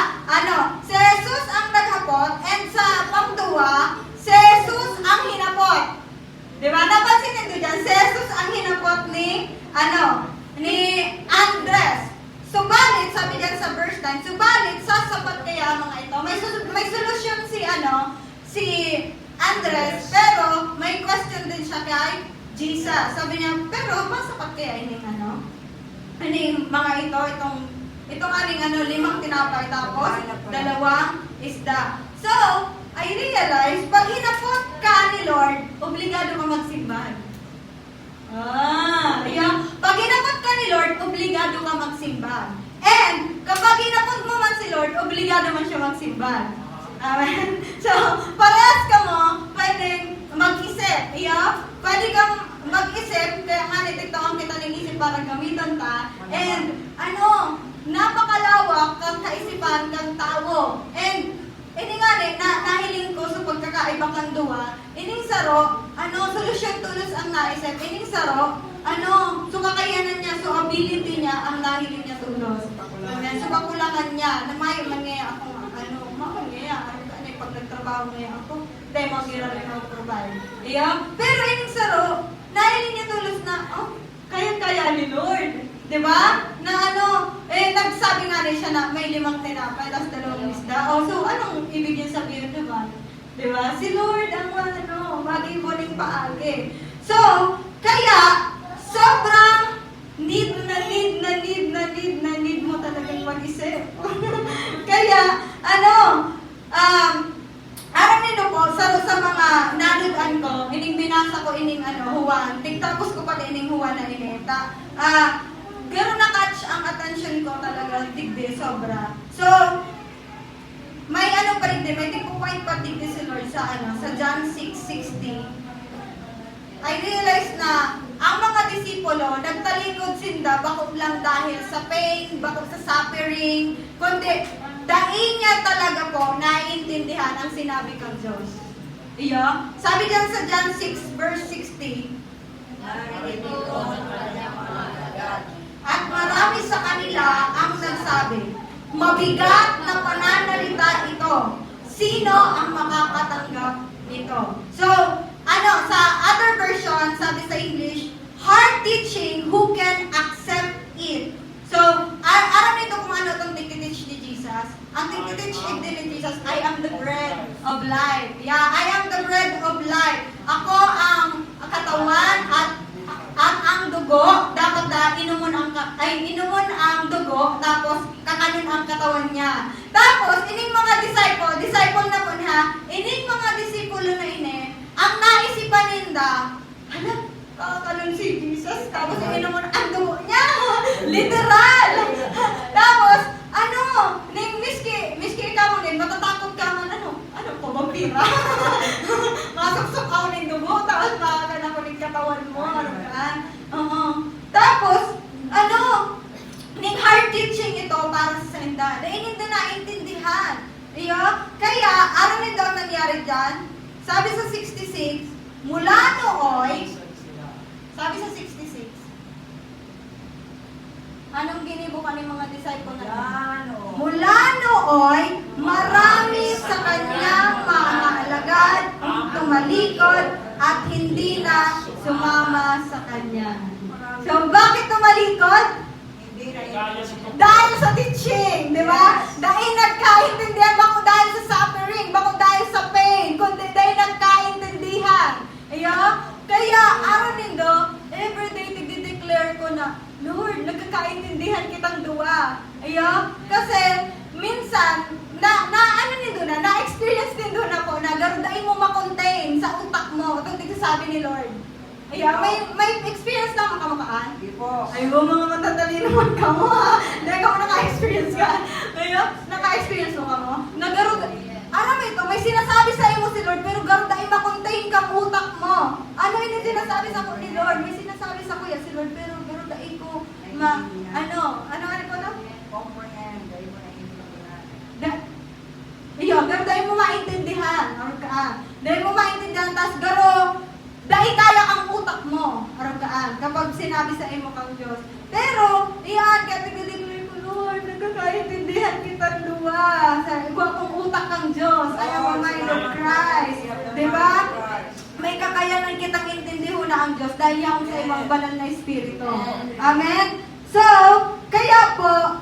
Si Jesus ang naghapot, and sa pangduwa, si Jesus ang hinapot. Diba? Napansin nito dyan, si Jesus ang hinapot ni Andres. Subalit, sabi dyan sa verse 9, subalit, sasapat kaya ang mga ito. May solusyon si Andres, pero may question din siya kay Jesus. Sabi niya, pero masapat kaya ining mga ito, itong aling 5 tinapay tapos 2 isda. So, I realize, pag hinapot ka ni Lord, obligado ka magsimba. Pag hinapot ka ni Lord, obligado ka magsimba. And, kapag hinapot mo man si Lord, obligado man siya magsimba. Amen? So, parehas ka mo, pwedeng mag-isip. Pwede kang mag-isip, kaya nga nitagtawang kita ng isip para gamitan ta. And, napakalawak kang kaisipan kang tao. And, ini nga nahiling ko sa pagkakaiba kang duwa, ining saro, solusyon tulos ang naisip, ining saro, so kakayanan niya, so ability niya, ang nahiling niya tulos. Amen. So kakulangan niya, na may mangya ako, pag nagtrabaho ngayon ako, dahil mag-ira rin ako provide. Pero ining saro, nahiling niya tulos na, kaya ni Lord. Diba? Na nagsabi nga rin siya na may 5 tinapay, tapos 2 isda. So anong ibig niya sabihin, diba? Diba? Si Lord ang mag-ibuning paagi. So, kaya, sobrang need mo talagang mag-isip. Kaya, aram nito po, sa mga nanudan ko, ining binasa ko ining Juan, tigtapos ko pala ining Juan na ineta. Pero na-catch ang attention ko talaga, digdi, sobra. So, may pa rin din, may tipukway pa digdi si Lord sa John 6:60. I realized na ang mga disipulo, nagtalikod sinda, bakit lang dahil sa pain, bakit sa suffering, kundi dahil niya talaga po naiintindihan ang sinabi kang Diyos. Iya? Sabi dyan sa John 6 verse 16, at marami sa kanila ang nagsabi, mabigat na pananalita ito. Sino ang makakatanggap nito? So, sa other version, sabi sa English, hard teaching, who can accept it? So, alam nito kung ano itong tigtiteach ni Jesus. Ang tigtiteach ni Jesus, I am the bread of life. Yeah, I am the bread of life. Ako ang katawan at ang dugo, dapat inumon ang dugo, tapos kakanin ang katawan niya. Tapos, ining mga disciple na po ha, ining mga disipulo na ini, ang naisipan ninda, hala, kakanon si Jesus, tapos inumon ang dugo niya. Literal! Tapos, miski ka mo din, matatakot ka man, po, vampira? Masok-sok ako ng dugo, tapos makakanan ko ng katawan mo, Tapos, ning hard teaching ito para sa senda. Dahil hindi naintindihan. Kaya, araw nito ang nangyari dyan, sabi sa 66, mula nooy, sabi sa 66, anong ginibukan ng mga disciple na mula nooy, marami sa kanyang mga alagad tumalikod at hindi na sumama sa kanya. So, bakit tumalikod? Dahil sa teaching, di ba? Dahil nagkaintindihan, bako dahil sa suffering, bako dahil sa pain, kundi dahil nagkaintindihan. Kaya, araw nindo, everyday tigde-declare ko na, Lord, nagkakaintindihan kitang duwa. Kasi, minsan, na-experience din doon ako na garudain mo makontain sa utak mo. Ito tigsasabi ni Lord. May experience na makamukaan? Ay, mga matatalino naman ka mo ha. Dahil ka mo naka-experience ka. Naka-experience mo ka mo. Alam mo ito, may sinasabi sa iyo si Lord, pero garudain makontain kang utak mo. Ano yung sinasabi sa ni Lord? May sinasabi sa kuya si Lord, pero garudain ko Comprehend, dahil mo garudain mo maintindihan. Dahil mo maintindihan, tas dahil kaya ang utak mo, aragaan, kapag sinabi sa imo kang Diyos. Pero, kaya tignan ko, Lord, nagkakaintindihan kitang luwa. Iba kong utak kang Diyos. I am a mind of Christ. Diba? May kakayanan kitang intindihan na ang Diyos dahil yung sa imong banal na Espiritu. Amen? So, kaya po,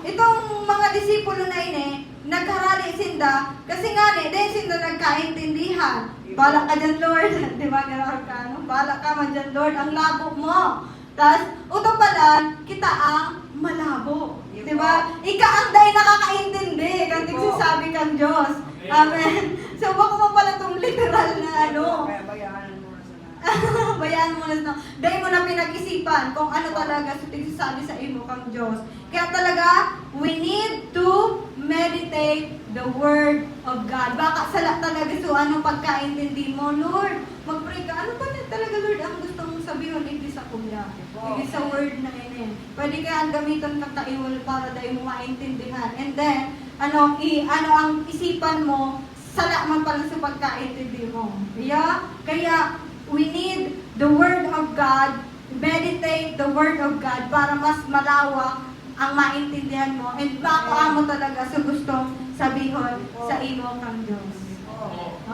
itong mga disipulo na ini, nagharali sinda, kasi nga dahil sinda nagkaintindihan. Bala ka dyan, Lord. Di ba? Bala ka man dyan, Lord. Ang labo mo. Tapos, uto pala, kita ang malabo. Di ba? Ika ang dahil nakakaintindi. Kanting sinasabi kang Diyos. Amen. So, baka mo pala itong literal na Kaya bayaan mo na sana. bayaan mo na. Dahil mo na pinag-isipan kung ano talaga sa tigsasabi sa imo kang Diyos. Kaya talaga, we need to meditate the Word of God. Baka sala talaga so anong pagkaintindi mo, Lord. Mag-pray ka. Ano ba na talaga, Lord, ang gusto mong sabihin? Hindi sa kuya. Hindi sa Word na ini. Pwede kaya ang gamitan kang kaiwal para dahil mo maintindihan. And then, ang isipan mo, sala man pala sa pagkaintindi mo. Kaya, we need the Word of God, meditate the Word of God para mas malawak ang maintindihan mo and baka mo talaga sa gustong sabihon sa imo kang Diyos.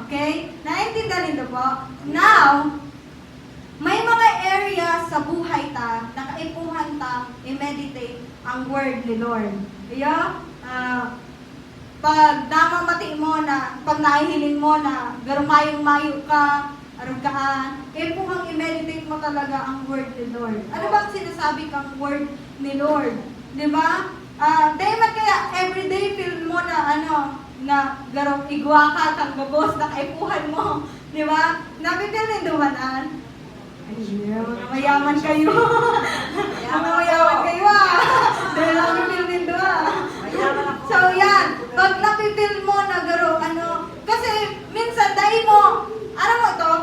Okay? Naintindihan niyo po? Now, may mga area sa buhay ta na kaipuhan ta i-meditate ang word ni Lord. Pag namamati mo na, pag nahihiling mo na garumayong-mayo ka, aragaan, kaipuhang i-meditate mo talaga ang word ni Lord. Ano bang sinasabi kang word ni Lord? Diba? Dahil kaya everyday feel mo na na garong igwa ka, kang babos, na kaipuhan mo. Diba? Napipil rin dumanan. Ay, mga mayaman kayo. Mga mayaman kayo Dahil napipil rin doon. So yan, pag napipil mo na garo, kasi minsan dahil mo,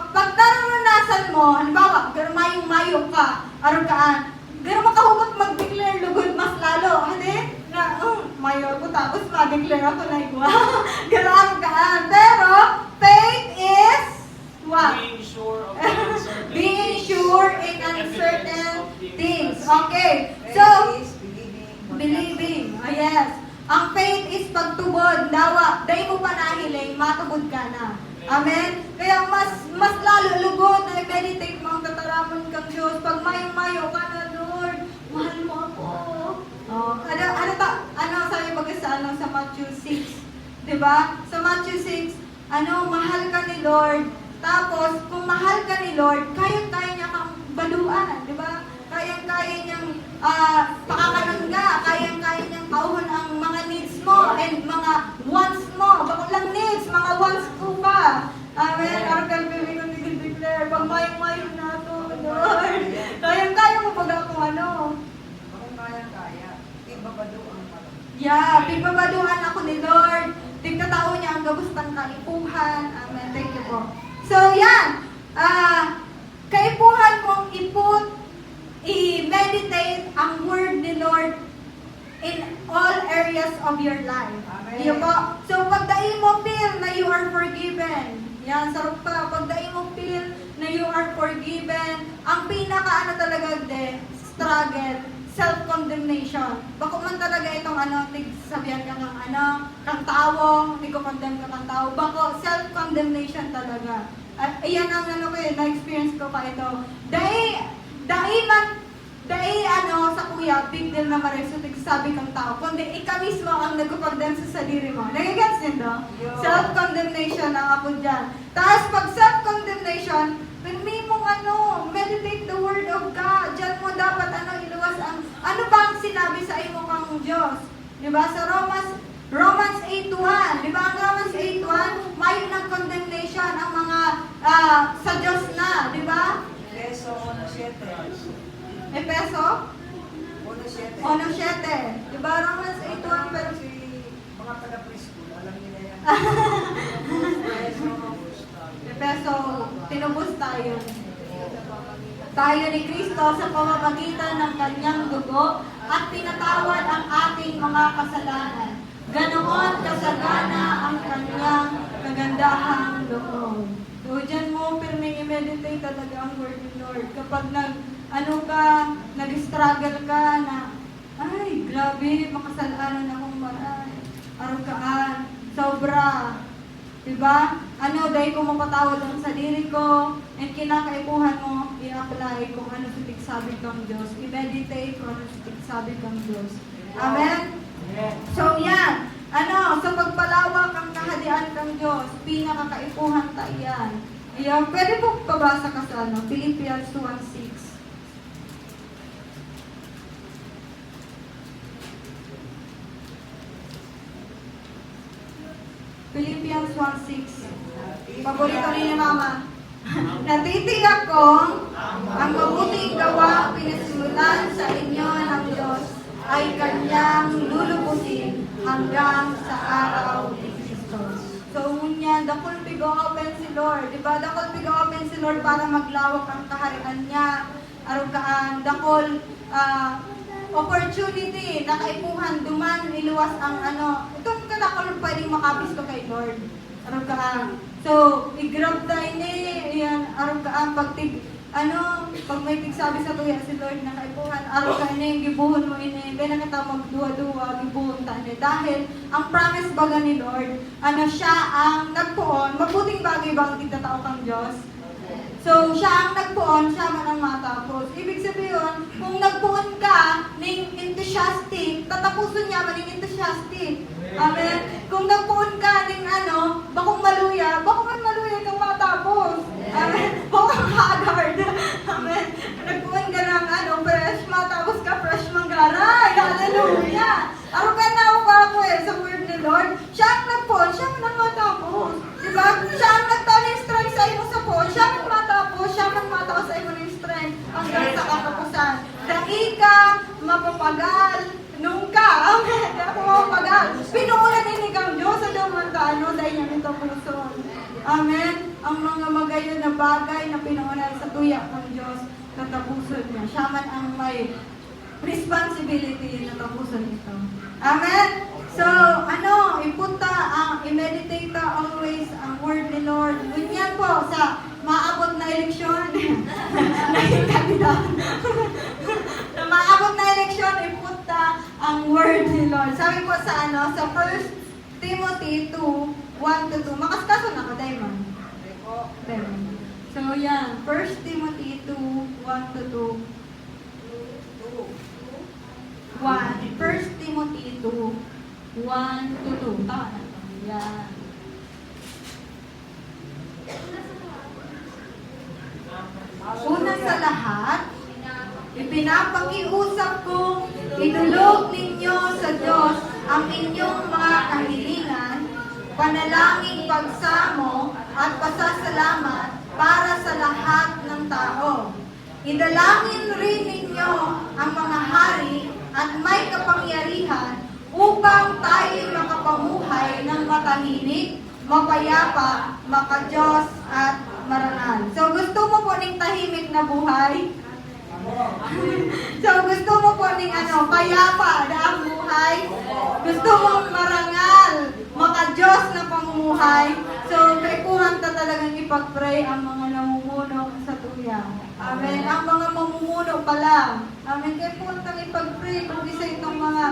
pag naranasan mo, halimbawa, garumayong-mayo ka, aragaan, garo makahugak mag-declare lugod mas lalo. Hindi? Na, mayor ko, tapos ma-declare ako na wow, grabe ka. Pero, faith is what? Being sure of the uncertain Being things, sure in evidence uncertain of the things. events. Okay. Faith So, is believing. believing. Yes. Ang faith is pagtubod. Dawa, dahil mo pa nahiling, matubod ka na. Amen? Kaya mas lalo lugod na i-meditate mo ang tataramon kang Diyos. Pag mayo-mayo ka na, Lord, mahal mo ako. Oh, ano sabi baga sa Matthew 6? Diba? Sa Matthew 6, mahal ka ni Lord. Tapos, kung mahal ka ni Lord, kaya niya kang baluan. Diba? Kayang-kaya niyang pakakanon ka. Kayang-kaya niyang pauhon ang mga needs mo and mga wants mo. Bakit lang needs, mga wants ko pa. Amen. Araw ka baby kong declare. Pag mayong-mayo na ako, Lord. Kayang-kaya mo pag ako Kung kaya, ibabado ang parang. Yeah, pigbabaduhan ako ni Lord. Tigkatao niya ang gabustang kaipuhan. Amen. Thank you po. So, yan. Kaipuhan mong i-meditate ang word ni Lord in all areas of your life. Amen. Iyo po. So, pagdai mo feel na you are forgiven. Yan, sarap pa. Pagdai mo feel na you are forgiven, ang pinaka talaga struggle, self-condemnation. Bako man talaga itong sabihan ka kang tao, hindi ko condemn ka kang tao. Bako, self-condemnation talaga. At iyan ang na-experience ko pa ito. Sa kuya, big deal na maresutig sabi kang tao, kundi ikaw mismo ang nagko-condemn sa sarili mo. Nagigets din do? Self-condemnation ang ako dyan. Tapos pag self-condemnation, may mong meditate the word of God. Diyan mo dapat iluwas ang, ano ba ang sinabi sa imo kang Diyos? Diba? Sa Romans 8:1. Diba ang Romans 8:1? May ng condemnation ang mga sa Diyos na. Diba? Peso 1:7. Efeso 1:7. 1:7. Diba Romans 8:1? Pero Si mga taga-preschool, alam nila yan. Efeso, tinubos tayo. Tayo ni Kristo sa pamamagitan ng kanyang dugo at pinatawad ang ating mga kasalanan. Ganoon kasagana ang kanyang kagandahang loob. So, dyan mo pirming i-meditate talaga ang word ni Lord. Kapag nag-struggle ka na, ay, grabe, makasalanan akong maray. Araw-kaan, sobra. Diba? Dahil ko mapatawad ang sarili ko, and kinakaipuhan mo, i-apply kung ano sa tigsabi kang Diyos. I-meditate kung ano sa tigsabi kang Diyos. Amen? So, yan. Sa pagpalawak ang kahadian kang Diyos, pinakakaipuhan tayo yan. Ayan, pwede po pabasa ka sa Philippians 1:6. Philippians 1:6. Paborito rin ni Mama. Natitiyak kong ang mabuting gawa pinasimulan sa inyo ng Diyos ay kanyang lulubusin hanggang sa araw ni Kristo. So, ngunyan, dakol pigo-open si Lord. Diba? Dakol pigo-open si Lord para maglawak ang kaharian niya. Arugaan, dakol opportunity, nakaipuhan, duman, iluwas ang itong kadakol pwedeng makapis ko kay Lord. Arugaan. So, i-grab tayo yan, arugaan, pag may tigsabi sa tuya si Lord na kaipuhan, arugaan gibuhon mo kaya na kita magduwa-duwa, gibuhon tayo. Dahil, ang promise baga ni Lord, siya ang nagpuon, mabuting bagay bang tigtatao kang Diyos? So, siya ang nagpuon, siya man ang matapos. Ibig sabihin, kung nagpuon ka ng enthusiastic, tatapusin niya man ng enthusiastic. Amen? Kung nagpuon ka ng bakong maluya kang matapos. Amen? Bakong haggard. Amen? Nagpuon ka ng fresh, matapos ka fresh manggaray. Hallelujah! Arugan na ako sa word ni Lord. Siya ang nagpuon, siya man ang matapos. Diba? Siya ang nagtaling strength sa imo sa puon, siya man matapos, siya man matapos sa imo ng strength hanggang sa katapusan. Dahil ka mapapagal nung ka. Amen. Dahil ako mapapagal. Pinuulan din ikaw Diyos sa damantano dahil niya nito puson. Amen. Ang mga magayon na bagay na pinuulan sa tuya ng Diyos, tatapusan niya. Siya man ang may responsibility na tapusan ito. Amen. So, ipunta, i-meditate ta always ang word ni Lord. Ganyan po sa maabot na eleksyon. Sa maabot na eleksyon, ipunta ang word ni Lord. Sabi po sa sa 1 Timothy 2:1-2. Makaskaso na ka, Diamond. Diamond. So, yan. 1 Timothy 2:1-2. 1 Timothy 2:1-2. Tama na. Yan. Una sa lahat, ipinapakiusap kong idulog ninyo sa Diyos ang inyong mga kahilingan, panalangin pagsamo at pasasalamat para sa lahat ng tao. Idalangin rin ninyo ang mga hari at may kapangyarihan upang tayo makapamuhay ng matahimik, mapayapa, makadiyos at marangal. So gusto mo po ng tahimik na buhay? So gusto mo po ng payapa na ang buhay? Gusto mong marangal, makadiyos na pamumuhay? So kay Kuhanta talagang ipag-pray ang mga namumuno sa tuya. Amen. Ang mga mamumuno pa lang. Amen. Kaya Kuhanta ipag-pray kung isa itong mga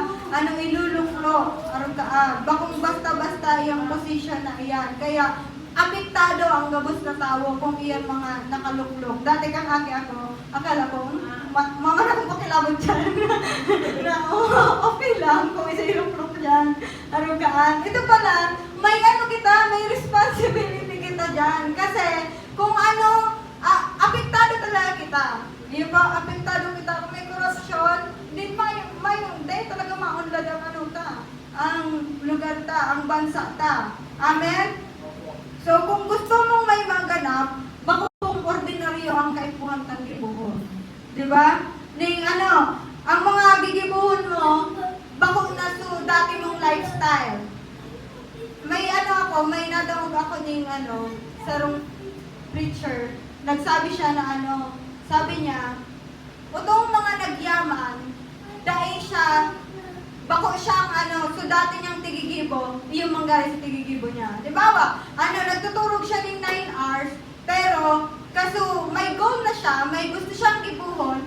iluluklo. Aron ka, bakong basta-basta yung position na iyan. Kaya apektado ang gabos na tao kung iyan mga nakaluklok. Dati kang ako, akala ko, mama na kong pakilabot dyan. Na, okay lang kung isa iluklok dyan. Arugaan. Ito pala, may may responsibility kita dyan. Kasi, kung apektado talaga kita. Di ba, apektado kita. Kung may korupsyon, din talaga maunlad ang ang lugar ta, ang bansa ta. Amen? So, kung gusto mong may maganap, baka kung ordinaryo ang kaipuhan ng gibuhon. Di ba? Ang mga gigibuhon mo, bako na so dati mong lifestyle. May may nadawag ako ng sarong preacher, nagsabi siya na sabi niya, utong mga nagyaman, dahil siya, bako siyang so dati niyang tigigibo, yung manggari sa tigigibo niya. Di ba ba? Nagtuturog siya ng 9 hours, pero, kaso may goal na siya, may gusto siyang gibuhon,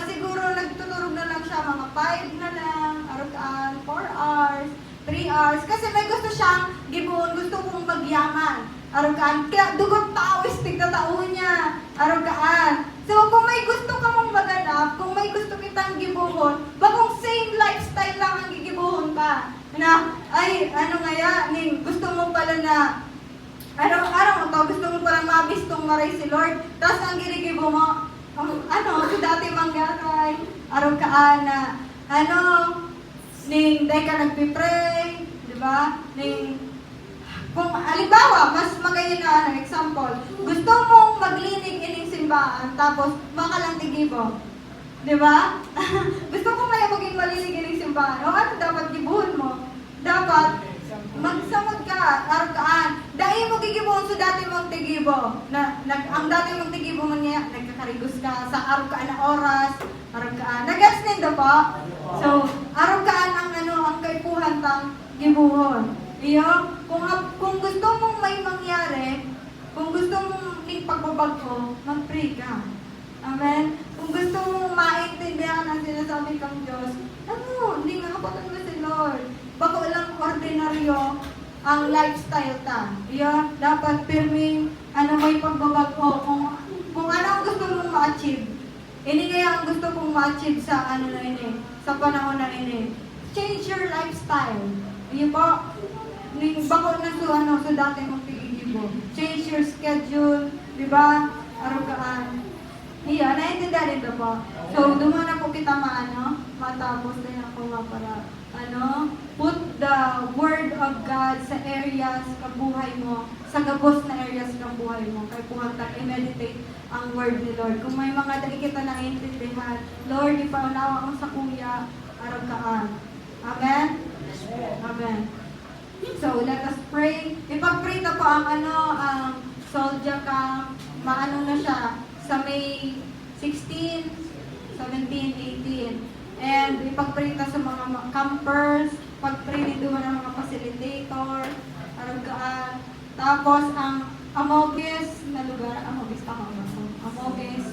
siguro nagtuturog na lang siya, mga 5 na lang, 4 hours, 3 hours, kasi may gusto siyang gibuhon, gusto kong magyaman, kaya dugot tao, tigtatao niya, So, kung may gusto ka mong maganap, kung may gusto kitang gibuhon, bakong same lifestyle lang ang gigibuhon ka. Gusto mo pala na, araw-araw mo to, gusto mo pala mabistong maray si Lord, tapos ang ginigibo mo, si dati manggaray, dahil ka nagpipray, di ba? Kung halimbawa, mas magayon na example, gusto mong maglinig ining simbahan, tapos baka lang tigibo. Di ba? Gusto ko kaya maging malinig ining simbahan. O dapat gibuhon mo? Dapat magsamod ka, araw-kaan. Dahil mo gigibuhon sa dati mong tigibo. Ang dati mong tigibo mo niya, nagkakarigos ka sa araw-kaan na oras, araw-kaan. Nag-gets nindo pa? So, araw-kaan ang kaipuhan tang gibuhon. Kung gusto mong may mangyari, kung gusto mong pagbabago, mag-pray ka. Amen? Kung gusto mong maintindihan ang sinasabi kang Diyos, hindi nga kapatid mo si Lord. Bako lang ordinaryo ang lifestyle ta. Dapat pirming, may pagbabago. Kung ano ang gusto mong ma-achieve. Ini kaya ang gusto kong ma-achieve sa sa panahon na ini. Change your lifestyle. Po, bako na so dati mong tigigibo. Change your schedule, di ba? Araw-kaan. Naintindihan rin po. So, dumana po kita matapos na yan ako para, put the Word of God sa areas ng buhay mo, sa gabos na areas ng buhay mo. Kaya puhantang i-meditate ang Word ni Lord. Kung may mga dahil kita naintindihan, Lord, ipaunawa mo sa kuya, araw-kaan. Amen? Amen. So, let us pray. Ipag-pray na po ang Soldier Camp, na siya, sa May 16, 17, 18. And ipag-pray na sa mga campers, pagprinduhan ng mga facilitator, arugaan. Tapos ang Amoges na lugar, Amoges tama ba? Amoges.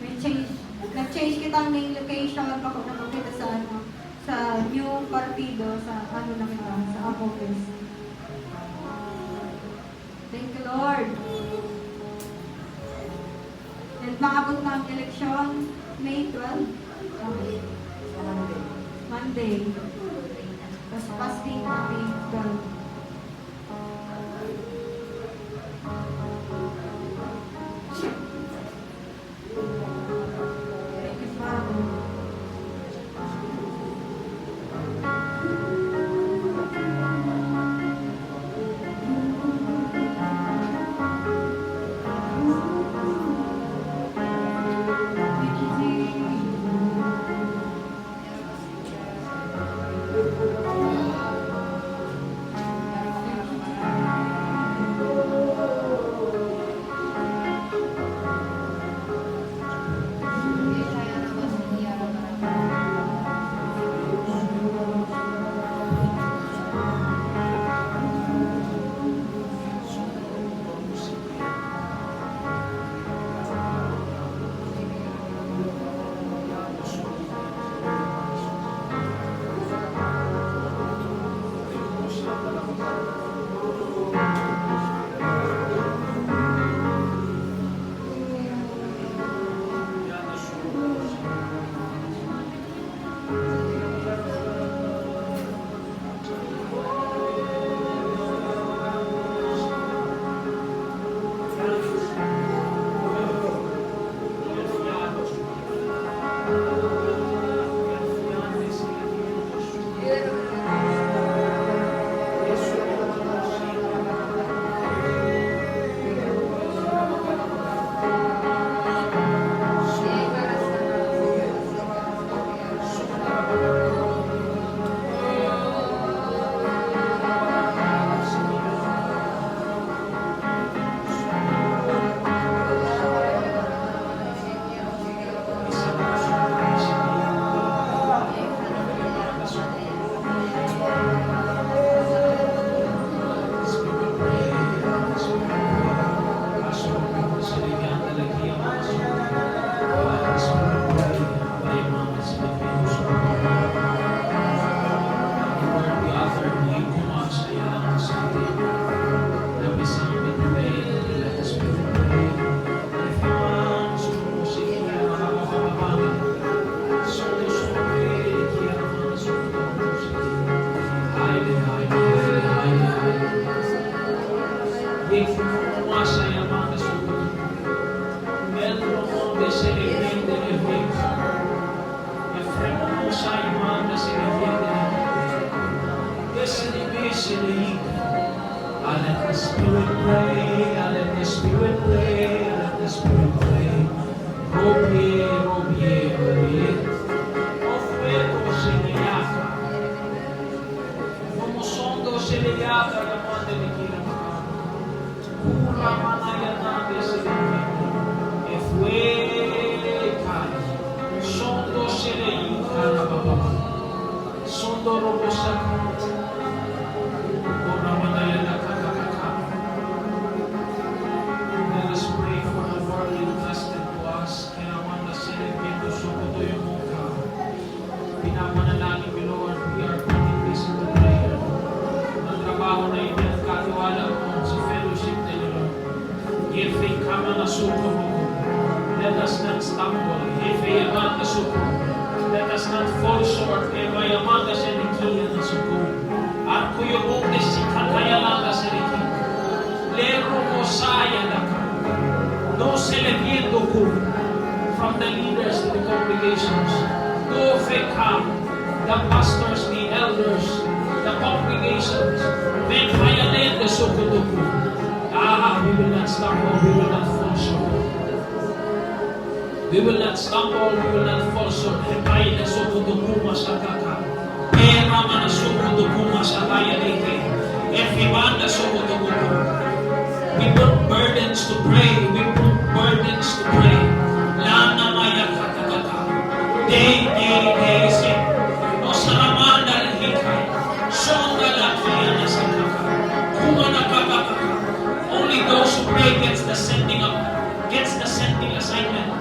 May change. Nag-change kitang main location ako na makita sa sa new partido sa na kita, sa Amoges. Thank you, Lord. And maabot na ang eleksyon, May 12. Monday. Tapos fasting na May 12. Thank you, Father. Thank you, I let the Spirit pray, I let the Spirit pray, I let the Spirit pray. Robie, Robie, Robie. Offerto se ne yaka. Como sondo se ne yaka, yamande ne kira maka. Kura manaya nande se ne kira. E fue kai. Sondo se ne yika na baba. Sondo robo sakata. Kura manaya na kakakaka. Let us pray for the word entrusted to us. Kinawanda sila kendo suko yung muka. Pinapanalangin mo, Lord, we are putting this into prayer. Ang trabaho na ito ang katiwala mo sa fellowship na ito. Ife kama na suko mo. Let us not stumble. Ife yaman na suko. Let us not fall short. Ife yaman na sinikiya na suko. At kuyong si kakayalan na sinikiya. Lero mo saya na ka. No celebrando ko from the leaders in the congregations. No fake come, the pastors, the elders, the congregations. Then hayanin the sukutuku. We will not stumble, we will not fall short. We will not stumble, we will not fall short. Hekay na sukutuku masakaka. Ema mana sukutuku masakaya dike. Efiman na sukutuku. We put burdens to pray. We put burdens to pray. Lana maya katakata. Day, Only those who pray gets the sending assignment.